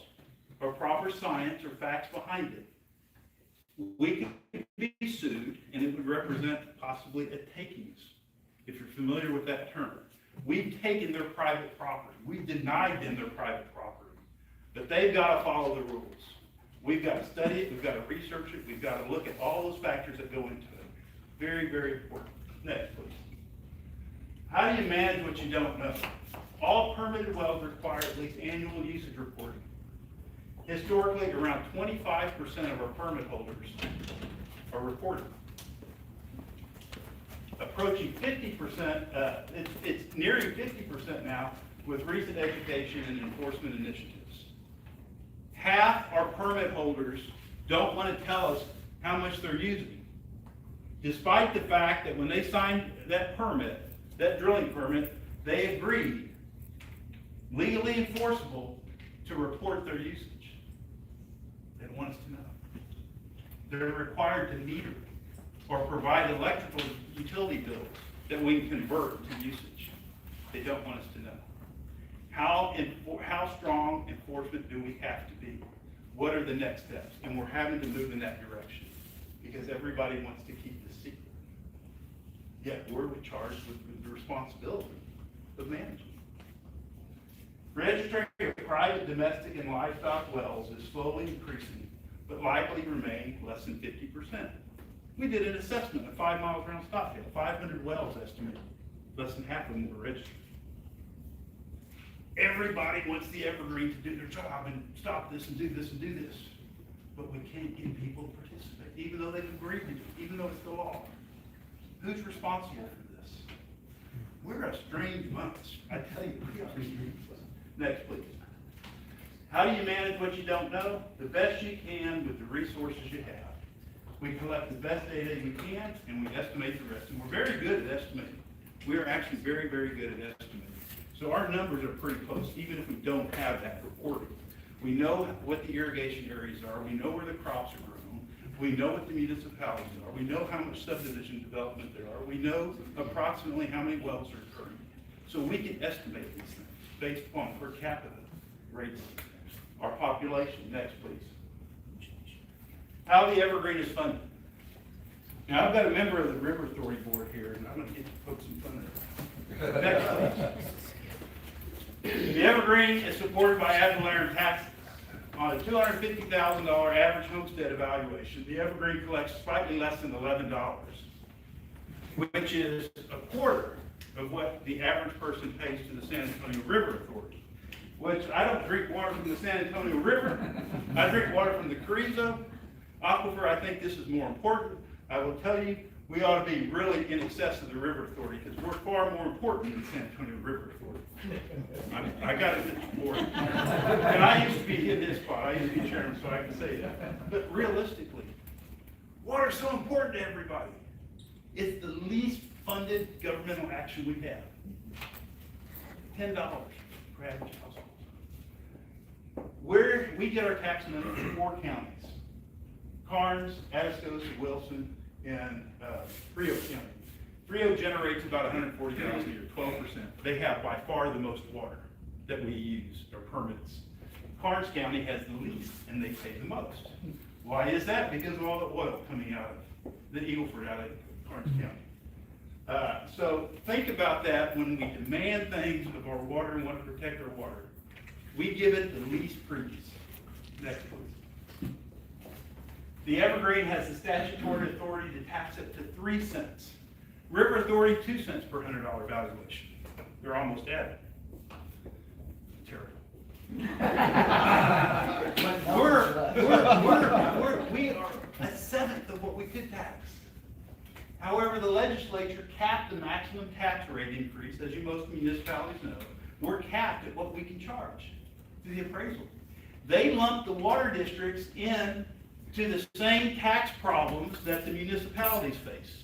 or proper science or facts behind it, we could be sued, and it would represent possibly a takings, if you're familiar with that term. We've taken their private property. We've denied them their private property. But they've got to follow the rules. We've got to study it. We've got to research it. We've got to look at all those factors that go into it. Very, very important. Next, please. How do you manage what you don't know? All permitted wells require at least annual usage reporting. Historically, around 25% of our permit holders are reported. Approaching 50%, it's nearing 50% now with recent education and enforcement initiatives. Half our permit holders don't want to tell us how much they're using, despite the fact that when they signed that permit, that drilling permit, they agreed, legally enforceable, to report their usage. They want us to know. They're required to meter or provide electrical utility bills that we can convert to usage. They don't want us to know. How strong enforcement do we have to be? What are the next steps? And we're having to move in that direction because everybody wants to keep the secret. Yet we're charged with the responsibility of managing. Registering private, domestic, and livestock wells is slowly increasing, but likely remain less than 50%. We did an assessment of 5 miles around Stockdale, 500 wells estimated. Less than half of them were registered. Everybody wants the evergreen to do their job and stop this and do this and do this. But we can't get people to participate, even though they've agreed to do it, even though it's the law. Who's responsible for this? We're a strange bunch. I tell you, we are strange. Next, please. How do you manage what you don't know? The best you can with the resources you have. We collect the best data we can, and we estimate the rest. And we're very good at estimating. We are actually very, very good at estimating. So our numbers are pretty close, even if we don't have that reported. We know what the irrigation areas are. We know where the crops are grown. We know what the municipalities are. We know how much subdivision development there are. We know approximately how many wells are occurring. So we can estimate these things based upon per capita rates. Our population. Next, please. How the evergreen is funded. Now, I've got a member of the River Authority Board here, and I'm going to get to poke some fun at it. Next, please. The evergreen is supported by ad valorem taxes. On a $250,000 average homestead evaluation, the evergreen collects slightly less than $11, which is a quarter of what the average person pays to the San Antonio River Authority. Which I don't drink water from the San Antonio River. I drink water from the Carrizo Aquifer. I think this is more important. I will tell you, we ought to be really in excess of the River Authority because we're far more important than the San Antonio River Authority. I got it at the board. And I used to be in this spot. I used to be chairman, so I can say that. But realistically, water is so important to everybody. It's the least funded governmental action we have. $10 per average household. Where we get our tax money from 4 counties. Karnes, Atascosa, Wilson, and Frio County. Frio generates about $140,000 a year, 12%. They have by far the most water that we use, or permits. Karnes County has the least, and they pay the most. Why is that? Because of all the oil coming out of the Eagle Ford, out of Karnes County. So think about that when we demand things of our water and want to protect our water. We give it the least previous. Next, please. The evergreen has the statutory authority to tax it to 3 cents. River Authority, 2 cents per $100 valuation. They're almost at it. Terrible. We are a seventh of what we could tax. However, the legislature capped the maximum tax rate increase, as you most municipalities know. We're capped at what we can charge through the appraisal. They lumped the water districts in to the same tax problems that the municipalities face.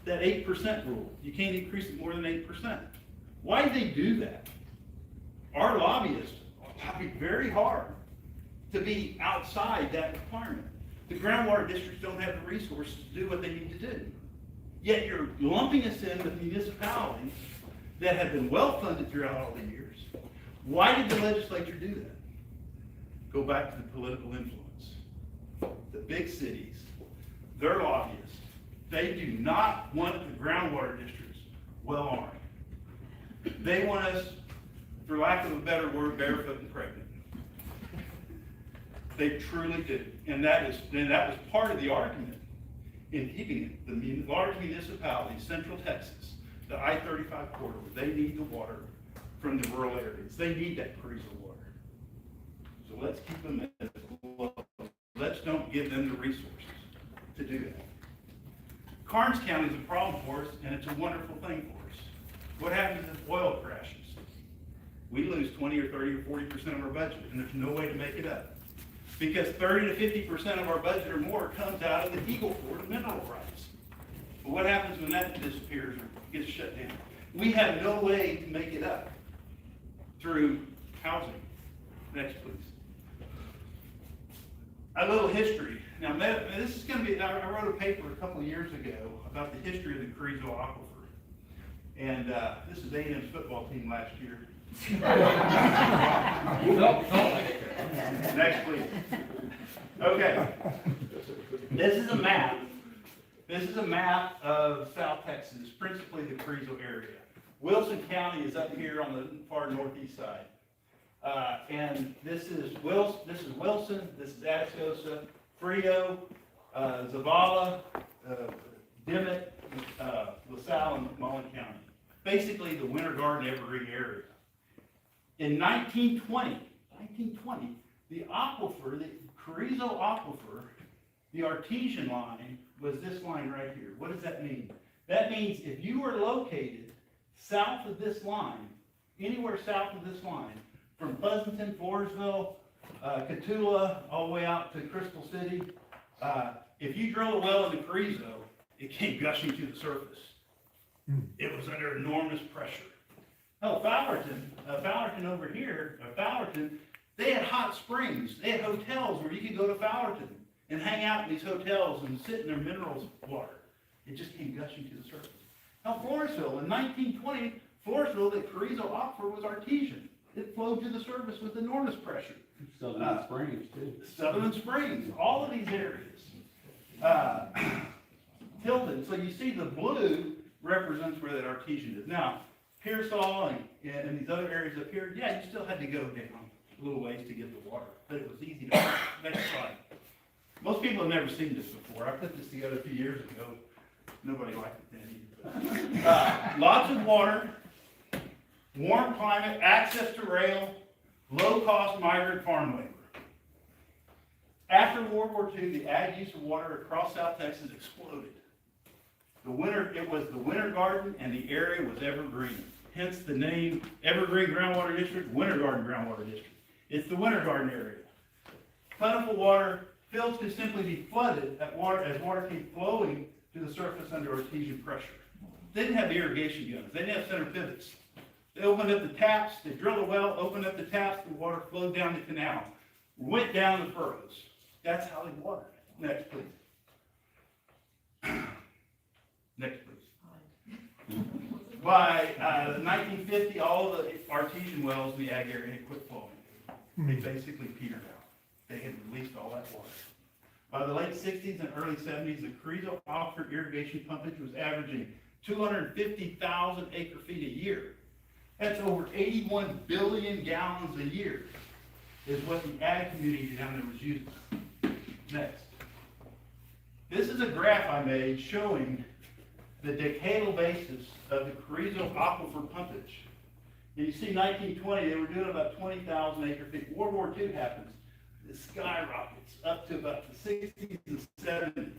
That 8% rule. You can't increase it more than 8%. Why did they do that? Our lobbyists lobbied very hard to be outside that requirement. The groundwater districts don't have the resources to do what they need to do. Yet you're lumping us in with municipalities that have been well-funded throughout all the years. Why did the legislature do that? Go back to the political influence. The big cities, their lobbyists, they do not want the groundwater districts well-armed. They want us, for lack of a better word, barefoot and pregnant. They truly do. And that was part of the argument in keeping it. The large municipalities, Central Texas, the I-35 corridor, they need the water from the rural areas. They need that Carrizo water. So let's keep them as low. Let's don't give them the resources to do that. Karnes County is a problem for us, and it's a wonderful thing for us. What happens if oil crashes? We lose 20 or 30 or 40% of our budget, and there's no way to make it up. Because 30 to 50% of our budget or more comes out of the Eagle Ford mineral rights. But what happens when that disappears or gets shut down? We have no way to make it up through housing. Next, please. A little history. Now, this is going to be, I wrote a paper a couple of years ago about the history of the Carrizo Aquifer. And this is A&M's football team last year. Next, please. Okay. This is a map. This is a map of South Texas, principally the Carrizo area. Wilson County is up here on the far northeast side. And this is Wilson, this is Atascosa, Frio, Zavala, Dimmitt, LaSalle, and Mullen County. Basically the Winter Garden Evergreen area. In 1920, the aquifer, the Carrizo Aquifer, the artesian line was this line right here. What does that mean? That means if you were located south of this line, anywhere south of this line, from Pleasanton, Floresville, Cotulla, all the way out to Crystal City, if you drilled a well in the Carrizo, it came gushing to the surface. It was under enormous pressure. Oh, Fowlerton over here, Fowlerton, they had hot springs. They had hotels where you could go to Fowlerton and hang out in these hotels and sit in their minerals water. It just came gushing to the surface. Now, Floresville, in 1920, Floresville, the Carrizo Aquifer was artesian. It flowed to the surface with enormous pressure. Sutherland Springs, too. Sutherland Springs, all of these areas. Tilton, so you see the blue represents where that artesian is. Now, Pearsall and these other areas up here, yeah, you still had to go down a little ways to get the water, but it was easy to find. Next slide. Most people have never seen this before. I put this together a few years ago. Nobody liked it then either. Lots of water, warm climate, access to rail, low-cost migrant farm labor. After World War II, the ag use of water across South Texas exploded. It was the Winter Garden, and the area was evergreen. Hence the name Evergreen Groundwater District, Winter Garden Groundwater District. It's the Winter Garden area. Plentiful water, fields could simply be flooded as water came flowing to the surface under artesian pressure. They didn't have the irrigation guns. They didn't have center pivots. They opened up the taps, they drilled a well, opened up the taps, the water flowed down the canal, went down the furrows. That's how they watered. Next, please. Next, please. By 1950, all of the artesian wells in the ag area had quit flowing. They basically petered out. They had released all that water. By the late 60s and early 70s, the Carrizo Aquifer irrigation pumpage was averaging 250,000 acre-feet a year. That's over 81 billion gallons a year is what the ag community down there was using. Next. This is a graph I made showing the decadal basis of the Carrizo Aquifer pumpage. And you see 1920, they were doing about 20,000 acre-feet. World War II happens. It skyrockets up to about the 60s and 70s.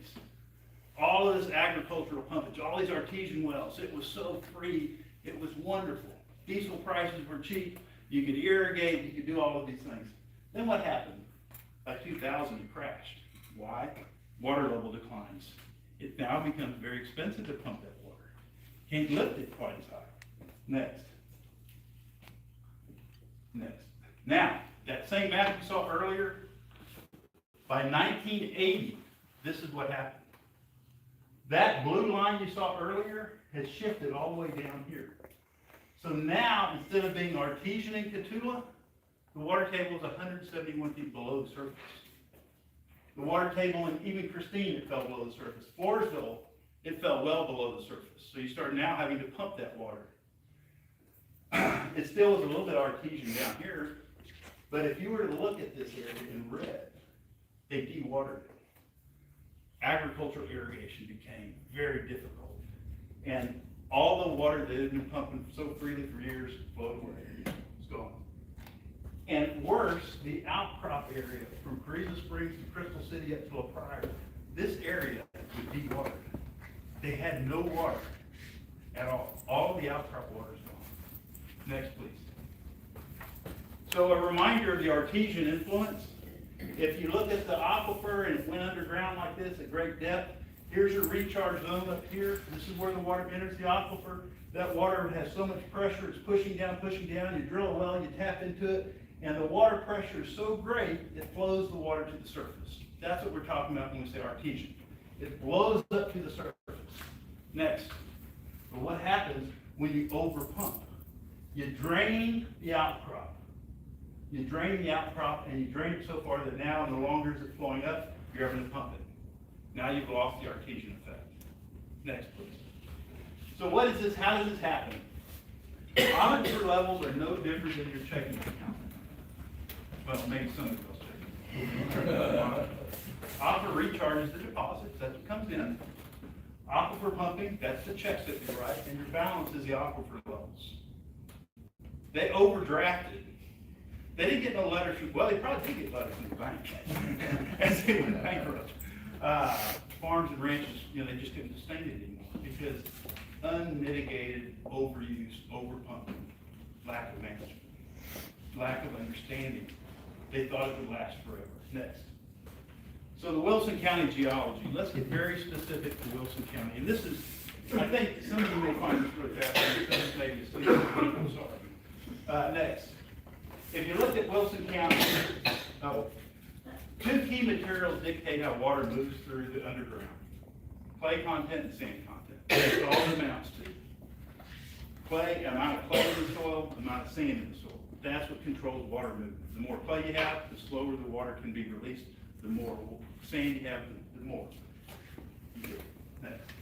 All of this agricultural pumpage, all these artesian wells, it was so free, it was wonderful. Diesel prices were cheap, you could irrigate, you could do all of these things. Then what happened? By 2000, it crashed. Why? Water level declines. It now becomes very expensive to pump that water. Can't lift it quite as high. Next. Next. Now, that same map you saw earlier, by 1980, this is what happened. That blue line you saw earlier has shifted all the way down here. So now, instead of being artesian in Cotulla, the water table is 171 feet below the surface. The water table in even Christine, it fell below the surface. Floresville, it fell well below the surface. So you start now having to pump that water. It still is a little bit artesian down here, but if you were to look at this area in red, they dewatered it. Agricultural irrigation became very difficult. And all the water that had been pumping so freely for years flowed away. It's gone. And worse, the outcrop area from Carrizo Springs to Crystal City up to La Pryor, this area was dewatered. They had no water at all. All the outcrop water is gone. Next, please. So a reminder of the artesian influence. If you look at the aquifer and it went underground like this at great depth, here's your recharge zone up here. This is where the water enters the aquifer. That water has so much pressure, it's pushing down. You drill a well, you tap into it, and the water pressure is so great, it flows the water to the surface. That's what we're talking about when we say artesian. It blows up to the surface. Next. But what happens when you overpump? You drain the outcrop. You drain the outcrop and you drain it so far that now no longer is it flowing up, you're having to pump it. Now you've lost the artesian effect. Next, please. So what is this? How does this happen? Aquifer levels are no different than your checking account. Well, maybe some of those checking accounts. Aquifer recharges the deposits, that's what comes in. Aquifer pumping, that's the checks that you write, and your balance is the aquifer levels. They overdrafted. They didn't get no letters from, well, they probably did get letters from the bank as they went bankrupt. Farms and ranches, they just couldn't sustain it anymore because unmitigated overuse, overpumping, lack of management, lack of understanding. They thought it would last forever. Next. So the Wilson County geology. Let's get very specific to Wilson County. And this is, I think some of you may find this really fascinating. Some of you may be asleep. I'm sorry. Next. If you look at Wilson County, two key materials dictate how water moves through the underground. Clay content and sand content. That's all it amounts to. Clay, amount of clay in the soil, amount of sand in the soil. That's what controls water movement. The more clay you have, the slower the water can be released. The more sand you have, the more. Next.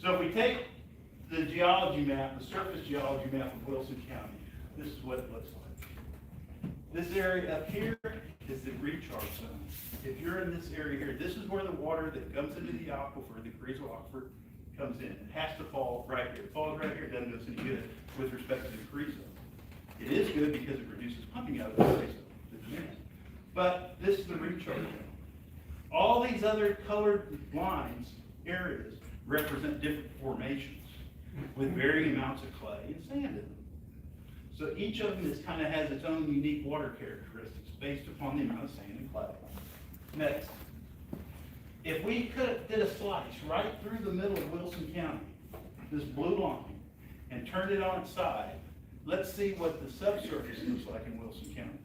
So if we take the geology map, the surface geology map of Wilson County, this is what it looks like. This area up here is the recharge zone. If you're in this area here, this is where the water that comes into the aquifer, the Carrizo aquifer, comes in. It has to fall right here. It falls right here, it doesn't do us any good with respect to the Carrizo. It is good because it reduces pumping out of the Carrizo, the demand. But this is the recharge zone. All these other colored lines, areas, represent different formations with varying amounts of clay and sand in them. So each of them kind of has its own unique water characteristics based upon the amount of sand and clay. Next. If we did a slice right through the middle of Wilson County, this blue line, and turned it on its side, let's see what the subsurface looks like in Wilson County.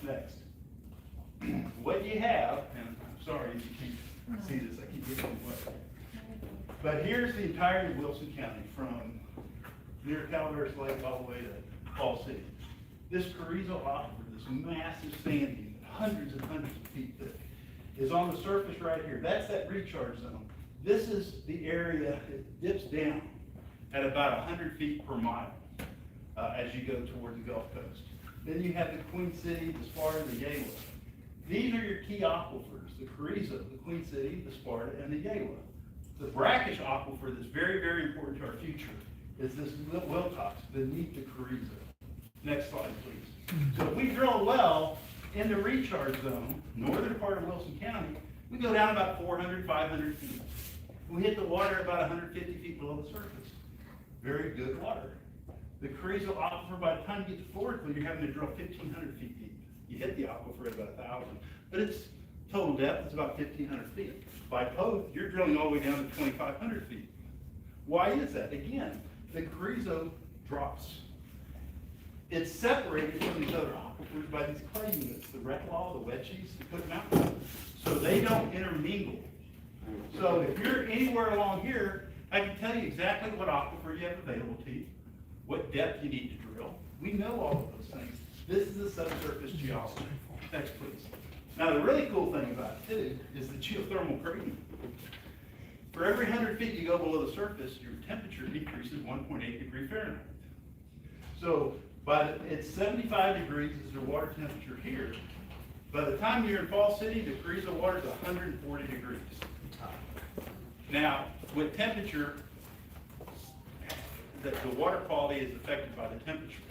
Next. What you have, and I'm sorry if you can't see this, I keep getting wet. But here's the entirety of Wilson County from near Calaveras Lake all the way to Fall City. This Carrizo aquifer, this massive sand dune, hundreds and hundreds of feet thick, is on the surface right here. That's that recharge zone. This is the area that dips down at about 100 feet per mile as you go toward the Gulf Coast. Then you have the Queen City, the Sparta, the Yala. These are your key aquifers, the Carrizo, the Queen City, the Sparta, and the Yala. The brackish aquifer that's very, very important to our future is this Wilcox beneath the Carrizo. Next slide, please. So if we drill a well in the recharge zone, northern part of Wilson County, we go down about 400, 500 feet. We hit the water about 150 feet below the surface. Very good water. The Carrizo aquifer, by the time you get to Florida, you're having to drill 1,500 feet deep. You hit the aquifer at about 1,000, but its total depth is about 1,500 feet. By code, you're drilling all the way down to 2,500 feet. Why is that? Again, the Carrizo drops. It's separated from these other aquifers by these clay units, the Reclaw, the Wedgies, the Cook Mountain. So they don't intermingle. So if you're anywhere along here, I can tell you exactly what aquifer you have available to you, what depth you need to drill. We know all of those things. This is the subsurface geology. Next, please. Now, the really cool thing about it, too, is the geothermal gradient. For every 100 feet you go below the surface, your temperature decreases 1.8 degrees Fahrenheit. So, it's 75 degrees is the water temperature here. By the time you're in Fall City, the Carrizo water is 140 degrees. Now, with temperature, the water quality is affected by the temperature.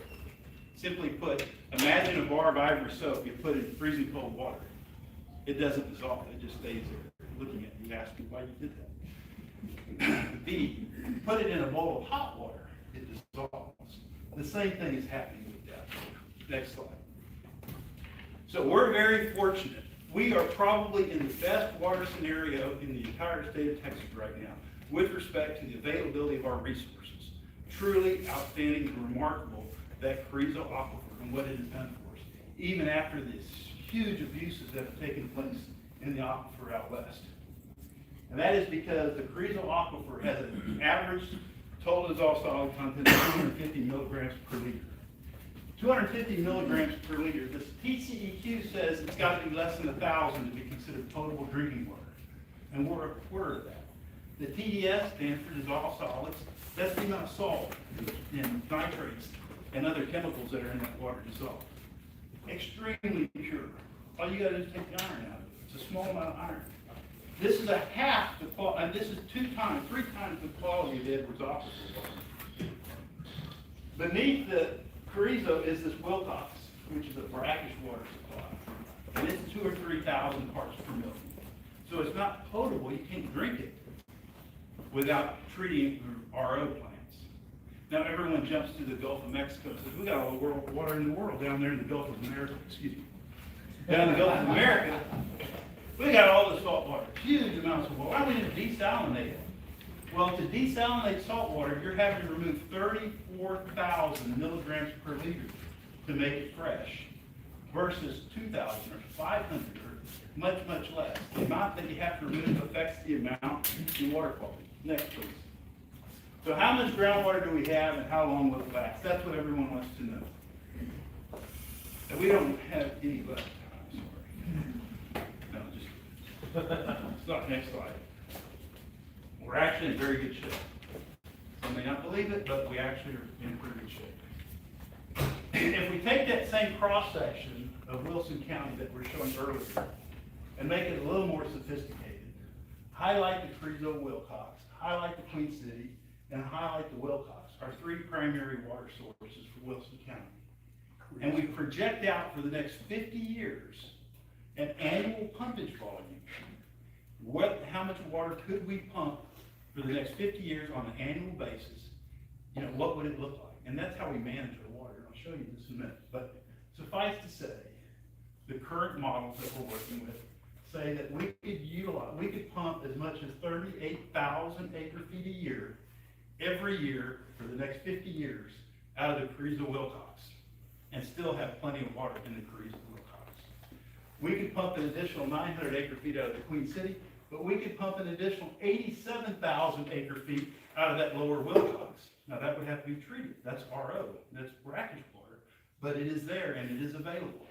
Simply put, imagine a bar of ivory soap you put in freezing cold water. It doesn't dissolve, it just stays there looking at you. You ask me why you did that. B, put it in a bowl of hot water, it dissolves. The same thing is happening with depth. Next slide. So we're very fortunate. We are probably in the best water scenario in the entire state of Texas right now with respect to the availability of our resources. Truly outstanding and remarkable, that Carrizo aquifer and what it has done for us, even after these huge abuses that have taken place in the aquifer out west. And that is because the Carrizo aquifer has an average total dissolved solid content of 250 milligrams per liter. 250 milligrams per liter. This TCEQ says it's got to be less than 1,000 to be considered potable drinking water. And we're a quarter of that. The TDS stands for dissolved solids. That's the amount of salt and nitrates and other chemicals that are in that water dissolved. Extremely pure. All you got to do is take the iron out of it. It's a small amount of iron. This is a half the quality, and this is 3 times the quality of Edwards aquifer water. Beneath the Carrizo is this Wilcox, which is a brackish water supply, and it's 2,000 or 3,000 parts per million. So it's not potable. You can't drink it without treating RO plants. Now everyone jumps to the Gulf of Mexico and says, we got all the water in the world down there in the Gulf of America, down in the Gulf of America, we got all the salt water, huge amounts of water. Why don't we just desalinate it? Well, to desalinate salt water, you're having to remove 34,000 milligrams per liter to make it fresh, versus 2,000 or 500 or much, much less. The amount that you have to remove affects the amount in water quality. Next, please. So how much groundwater do we have and how long will it last? That's what everyone wants to know. And we don't have any left time, sorry. No, just, stop, next slide. We're actually in very good shape. Some may not believe it, but we actually are in pretty good shape. If we take that same cross-section of Wilson County that we're showing earlier and make it a little more sophisticated, highlight the Carrizo Wilcox, highlight the Queen City, and highlight the Wilcox, our 3 primary water sources for Wilson County. And we project out for the next 50 years an annual pumpage volume. How much water could we pump for the next 50 years on an annual basis? You know, what would it look like? And that's how we manage our water. And I'll show you this in a minute. But suffice to say, the current models that we're working with say that we could pump as much as 38,000 acre-feet a year, every year for the next 50 years out of the Carrizo Wilcox, and still have plenty of water in the Carrizo Wilcox. We could pump an additional 900 acre-feet out of the Queen City, but we could pump an additional 87,000 acre-feet out of that lower Wilcox. Now that would have to be treated. That's RO, that's brackish water, but it is there and it is available.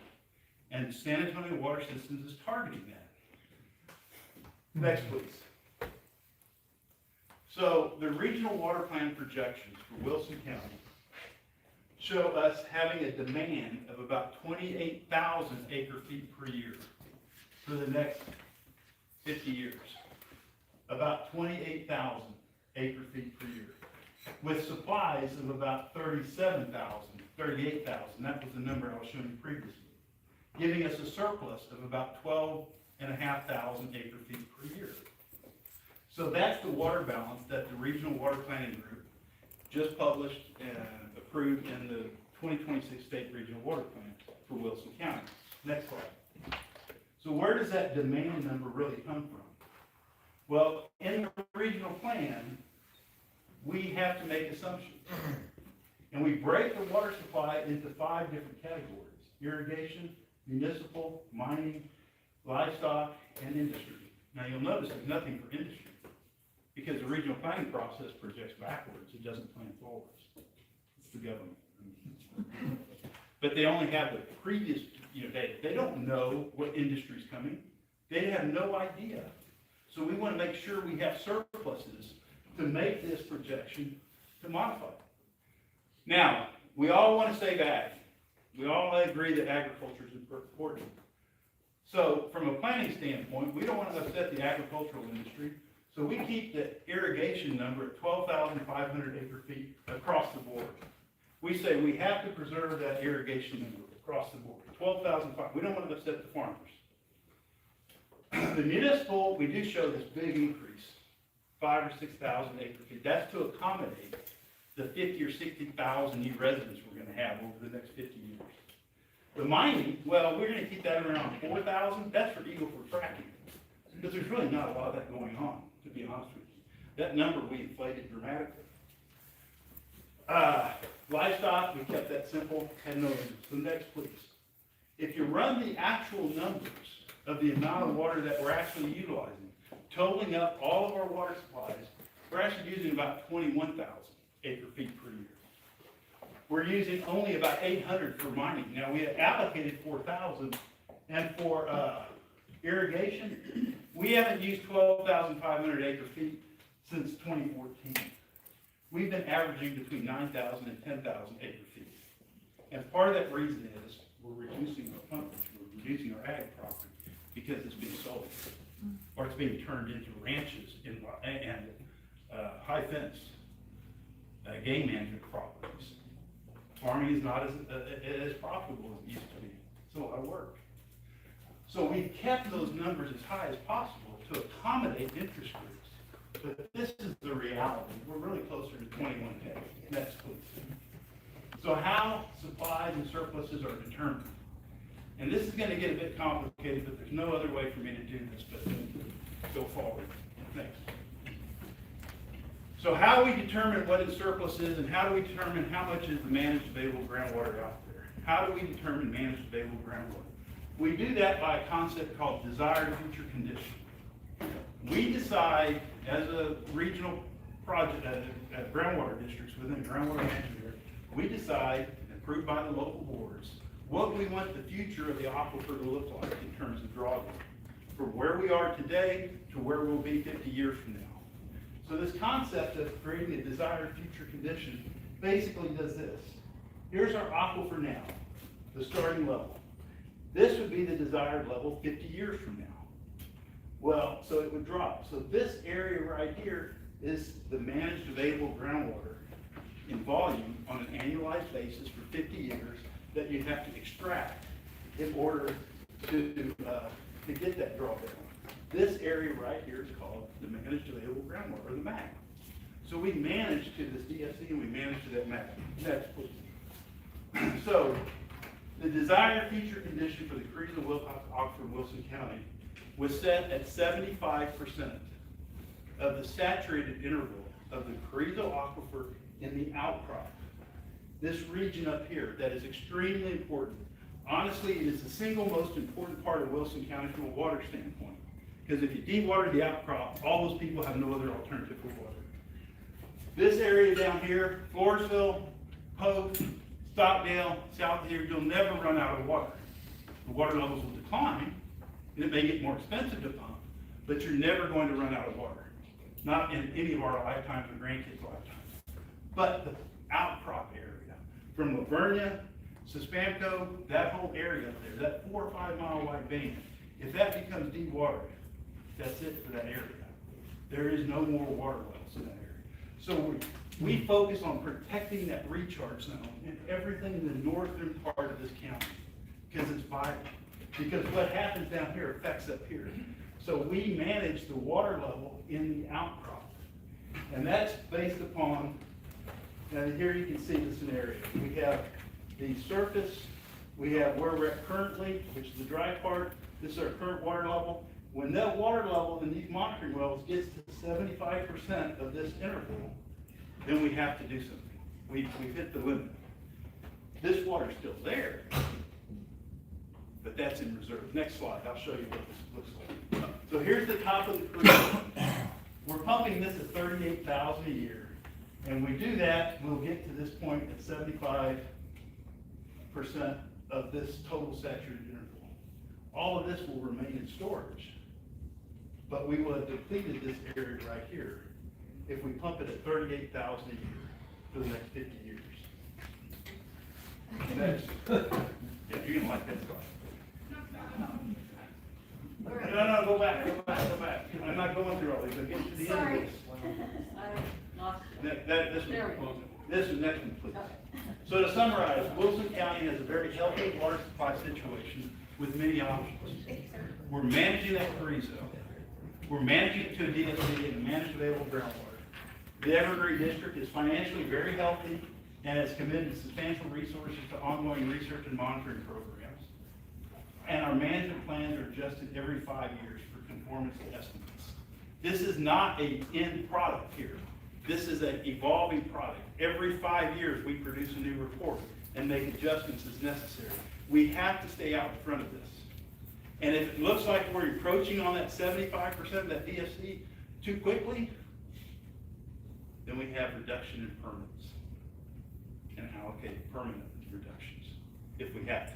And San Antonio Water Systems is targeting that. Next, please. So the regional water plan projections for Wilson County show us having a demand of about 28,000 acre-feet per year for the next 50 years. About 28,000 acre-feet per year, with supplies of about 38,000. That was the number I was showing you previously, giving us a surplus of about 12,500 acre-feet per year. So that's the water balance that the Regional Water Planning Group just published and approved in the 2026 State Regional Water Plan for Wilson County. Next slide. So where does that demand number really come from? Well, in the regional plan, we have to make assumptions. And we break the water supply into 5 different categories: irrigation, municipal, mining, livestock, and industry. Now you'll notice there's nothing for industry, because the regional planning process projects backwards, it doesn't plan forwards. It's the government. But they only have the previous, data. They don't know what industry's coming. They have no idea. So we want to make sure we have surpluses to make this projection to modify it. Now, we all want to save ag. We all agree that agriculture is important. So from a planning standpoint, we don't want to upset the agricultural industry. So we keep the irrigation number at 12,500 acre feet across the board. We say we have to preserve that irrigation number across the board, 12,500. We don't want to upset the farmers. The municipal, we do show this big increase, 5,000 or 6,000 acre feet. That's to accommodate the 50 or 60,000 new residents we're going to have over the next 50 years. The mining, well, we're going to keep that around 4,000. That's for Eagle Ford fracking, because there's really not a lot of that going on, to be honest with you. That number we inflated dramatically. Livestock, we kept that simple, had no limits. So next, please. If you run the actual numbers of the amount of water that we're actually utilizing, totaling up all of our water supplies, we're actually using about 21,000 acre feet per year. We're using only about 800 for mining. Now, we had allocated 4,000, and for irrigation, we haven't used 12,500 acre feet since 2014. We've been averaging between 9,000 and 10,000 acre feet. And part of that reason is we're reducing our pumpage, we're reducing our ag property, because it's being sold, or it's being turned into ranches and high fence game management properties. Farming is not as profitable as it used to be. It's a lot of work. So we've kept those numbers as high as possible to accommodate interest rates. But this is the reality. We're really closer to 21K. Next, please. So how supplies and surpluses are determined. And this is going to get a bit complicated, but there's no other way for me to do this but to go forward. Next. So how do we determine what is surplus is, and how do we determine how much is the managed available groundwater out there? How do we determine managed available groundwater? We do that by a concept called desired future condition. We decide, as a regional project, groundwater districts within a groundwater management area, we decide, approved by the local boards, what we want the future of the aquifer to look like in terms of drawdown, from where we are today to where we'll be 50 years from now. So this concept of creating a desired future condition basically does this. Here's our aquifer now, the starting level. This would be the desired level 50 years from now. Well, so it would drop. So this area right here is the managed available groundwater in volume on an annualized basis for 50 years that you have to extract in order to get that drawdown. This area right here is called the managed available groundwater, or the MAG. So we manage to this DFC and we manage to that MAG. Next, please. So the desired future condition for the Carrizo Aquifer in Wilson County was set at 75% of the saturated interval of the Carrizo Aquifer in the outcrop. This region up here, that is extremely important. Honestly, it is the single most important part of Wilson County from a water standpoint. Because if you dewater the outcrop, all those people have no other alternative for water. This area down here, Floresville, Pope, Stockdale, south of here, you'll never run out of water. The water levels will decline, and it may get more expensive to pump, but you're never going to run out of water. Not in any of our lifetimes or grandkids' lifetimes. But the outcrop area, from Lavernia, Suspamco, that whole area up there, that 4 or 5 mile wide vein, if that becomes dewatered, that's it for that area. There is no more water levels in that area. So we focus on protecting that recharge zone and everything in the northern part of this county, because it's vital. Because what happens down here affects up here. So we manage the water level in the outcrop. And that's based upon, and here you can see the scenario. We have the surface We have where we're at currently, which is the dry part. This is our current water level. When that water level in these monitoring wells gets to 75% of this interval, then we have to do something. We've hit the limit. This water's still there, but that's in reserve. Next slide, I'll show you what this looks like. So here's the top of the creek. We're pumping this at 38,000 a year, and we do that, we'll get to this point at 75% of this total saturated interval. All of this will remain in storage, but we will have depleted this area right here if we pump it at 38,000 a year for the next 50 years. Next. Yeah, you're gonna like that slide. No, go back. I'm not going through all these, I'm getting to the end of this. This is next one, please. So to summarize, Wilson County has a very healthy water supply situation with many options. We're managing that carrizo. We're managing it to a DSC and managed available groundwater. The Evergreen District is financially very healthy and has committed substantial resources to ongoing research and monitoring programs. And our management plans are adjusted every 5 years for conformance estimates. This is not an end product here. This is an evolving product. Every 5 years, we produce a new report and make adjustments as necessary. We have to stay out in front of this. And if it looks like we're encroaching on that 75% of that DFC too quickly, then we have reduction in permits and allocate permanent reductions if we have to.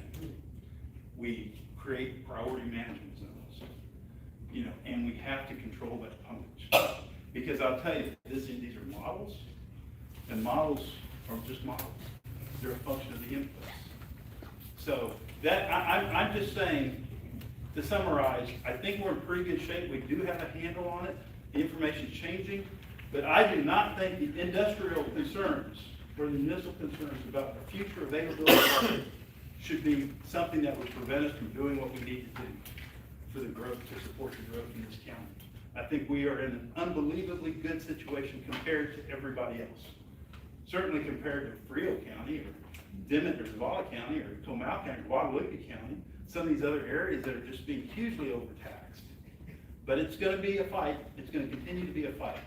We create priority management zones, and we have to control that pumpage. Because I'll tell you, these are models, and models are just models. They're a function of the inputs. So that I'm just saying, to summarize, I think we're in pretty good shape. We do have a handle on it. The information's changing, but I do not think the industrial concerns or the municipal concerns about the future availability should be something that would prevent us from doing what we need to do for the growth, to support the growth in this county. I think we are in an unbelievably good situation compared to everybody else. Certainly compared to Frio County or Dimmitt or Zavala County or Comal County or Guadalupe County, some of these other areas that are just being hugely overtaxed. But it's going to be a fight. It's going to continue to be a fight.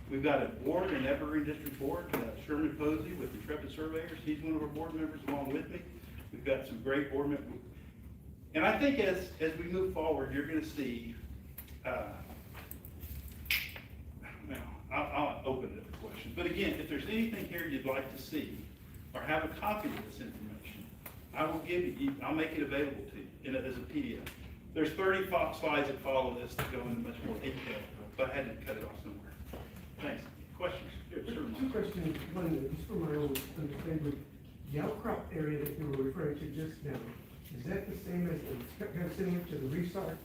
We've got a board, an Evergreen District Board, Sherman Posey with Intrepid Surveyors. He's one of our board members along with me. We've got some great board members. And I think as we move forward, you're going to see, I'll open it up for questions. But again, if there's anything here you'd like to see or have a copy of this information, I will give you, I'll make it available to you as a PDF. There's 30 slides that follow this that go into much more detail, but I had to cut it off somewhere. Thanks. Questions? Yes, sir. Two questions. One, just for my own understanding, the outcrop area that you were referring to just now, is that the same as, kind of similar to the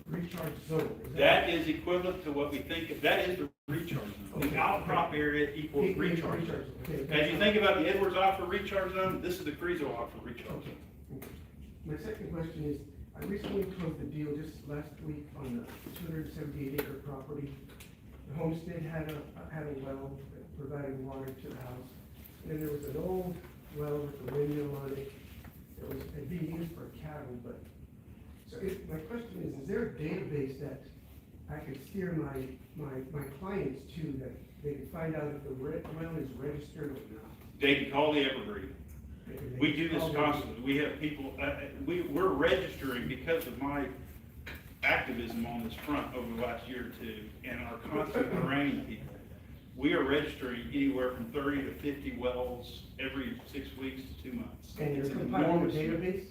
recharge zone? That is equivalent to what we think, that is the recharge zone. Okay. The outcrop area equals recharge zone. Okay. As you think about the Edwards Aquifer recharge zone, this is the Carrizo Aquifer recharge zone. Okay. My second question is, I recently closed the deal just last week on the 278-acre property. The homestead had a well providing water to the house. And there was an old well with a windmill on it. It was being used for cattle, but, so my question is there a database that I could steer my clients to, that they can find out if the well is registered or not? They can call the Evergreen. We do this constantly. We have people, we're registering because of my activism on this front over the last year or two, and our constant training people. We are registering anywhere from 30 to 50 wells every 6 weeks to 2 months. And it's you're an compiling a enormous database?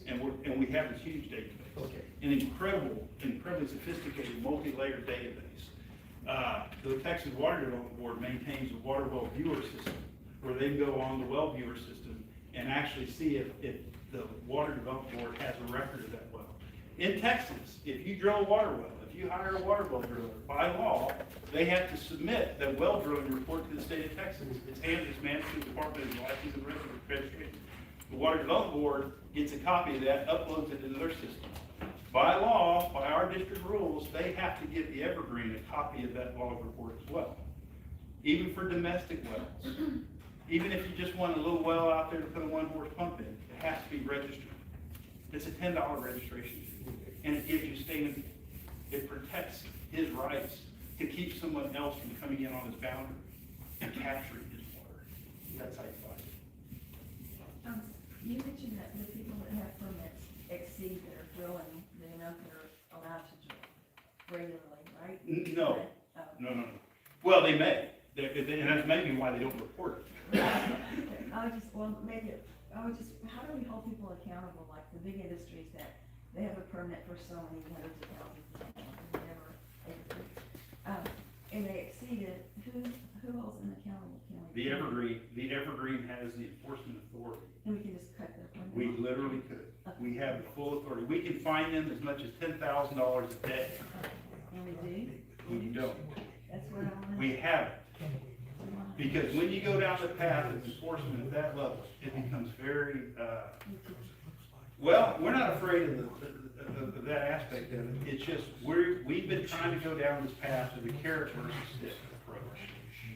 And we have this huge database. Okay. An incredibly sophisticated, multi-layered database. The Texas Water Development Board maintains a water well viewer system where they can go on the well viewer system and actually see if the Water Development Board has a record of that well. In Texas, if you drill a water well, if you hire a water well driller, by law, they have to submit that well drilling report to the state of Texas. It's managed through the Department of License and Registration. The Water Development Board gets a copy of that, uploads it into their system. By law, by our district rules, they have to give the Evergreen a copy of that log report as well. Even for domestic wells. Even if you just want a little well out there to put a 1-horse pump in, it has to be registered. It's a $10 registration fee, and it gives you standing, it protects his rights to keep someone else from coming in on his boundary and capturing his water. That's how you fight it. You mentioned that the people that have permits exceed their drilling, the amount they're allowed to drill regularly, right? No, no. Well, they may, and that's maybe why they don't report it. I would just, how do we hold people accountable, like the big industries that they have a permit for so many hundreds of thousands of dollars, whatever, and they exceed it, who holds them accountable? Can we- The Evergreen has the enforcement authority. And we can just cut their permit? We literally could. We have the full authority. We can fine them as much as $10,000 a day. And we do? We don't. That's what I want. We haven't. Because when you go down the path of enforcement at that level, it becomes very, well, we're not afraid of that aspect of it. It's just, we've been trying to go down this path of the carrot versus stick approach.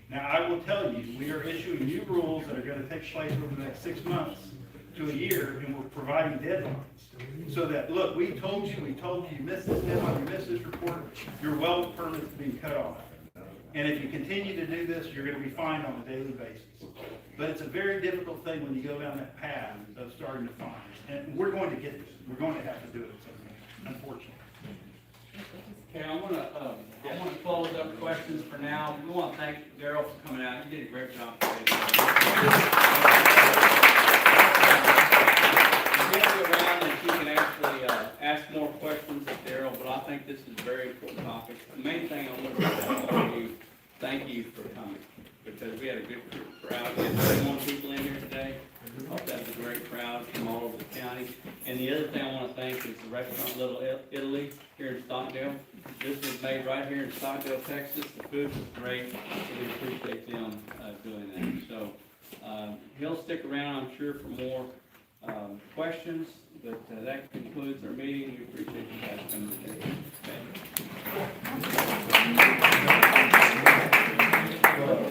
Now, I will tell you, we are issuing new rules that are gonna take place over the next 6 months to a year, and we're providing deadlines. So that, look, we told you missed this deadline, you missed this report, your well permit's being cut off. And if you continue to do this, you're gonna be fined on a daily basis. But it's a very difficult thing when you go down that path of starting to fine. And we're going to get this. We're going to have to do it at some point, unfortunately. Okay, I wanna close up questions for now. We wanna thank Daryl for coming out. You did a great job today. We'll get around and you can actually, ask more questions of Daryl, but I think this is a very important topic. The main thing I want to tell you, thank you for coming, because we had a good crowd. We had 31 people in here today. I hope that was a great crowd from all over the county. And the other thing I want to thank is the restaurant Little Italy here in Stockdale. This was made right here in Stockdale, Texas. The food was great, so we appreciate them doing that. So he'll stick around, I'm sure, for more questions, but that concludes our meeting. We appreciate you guys coming today. Okay.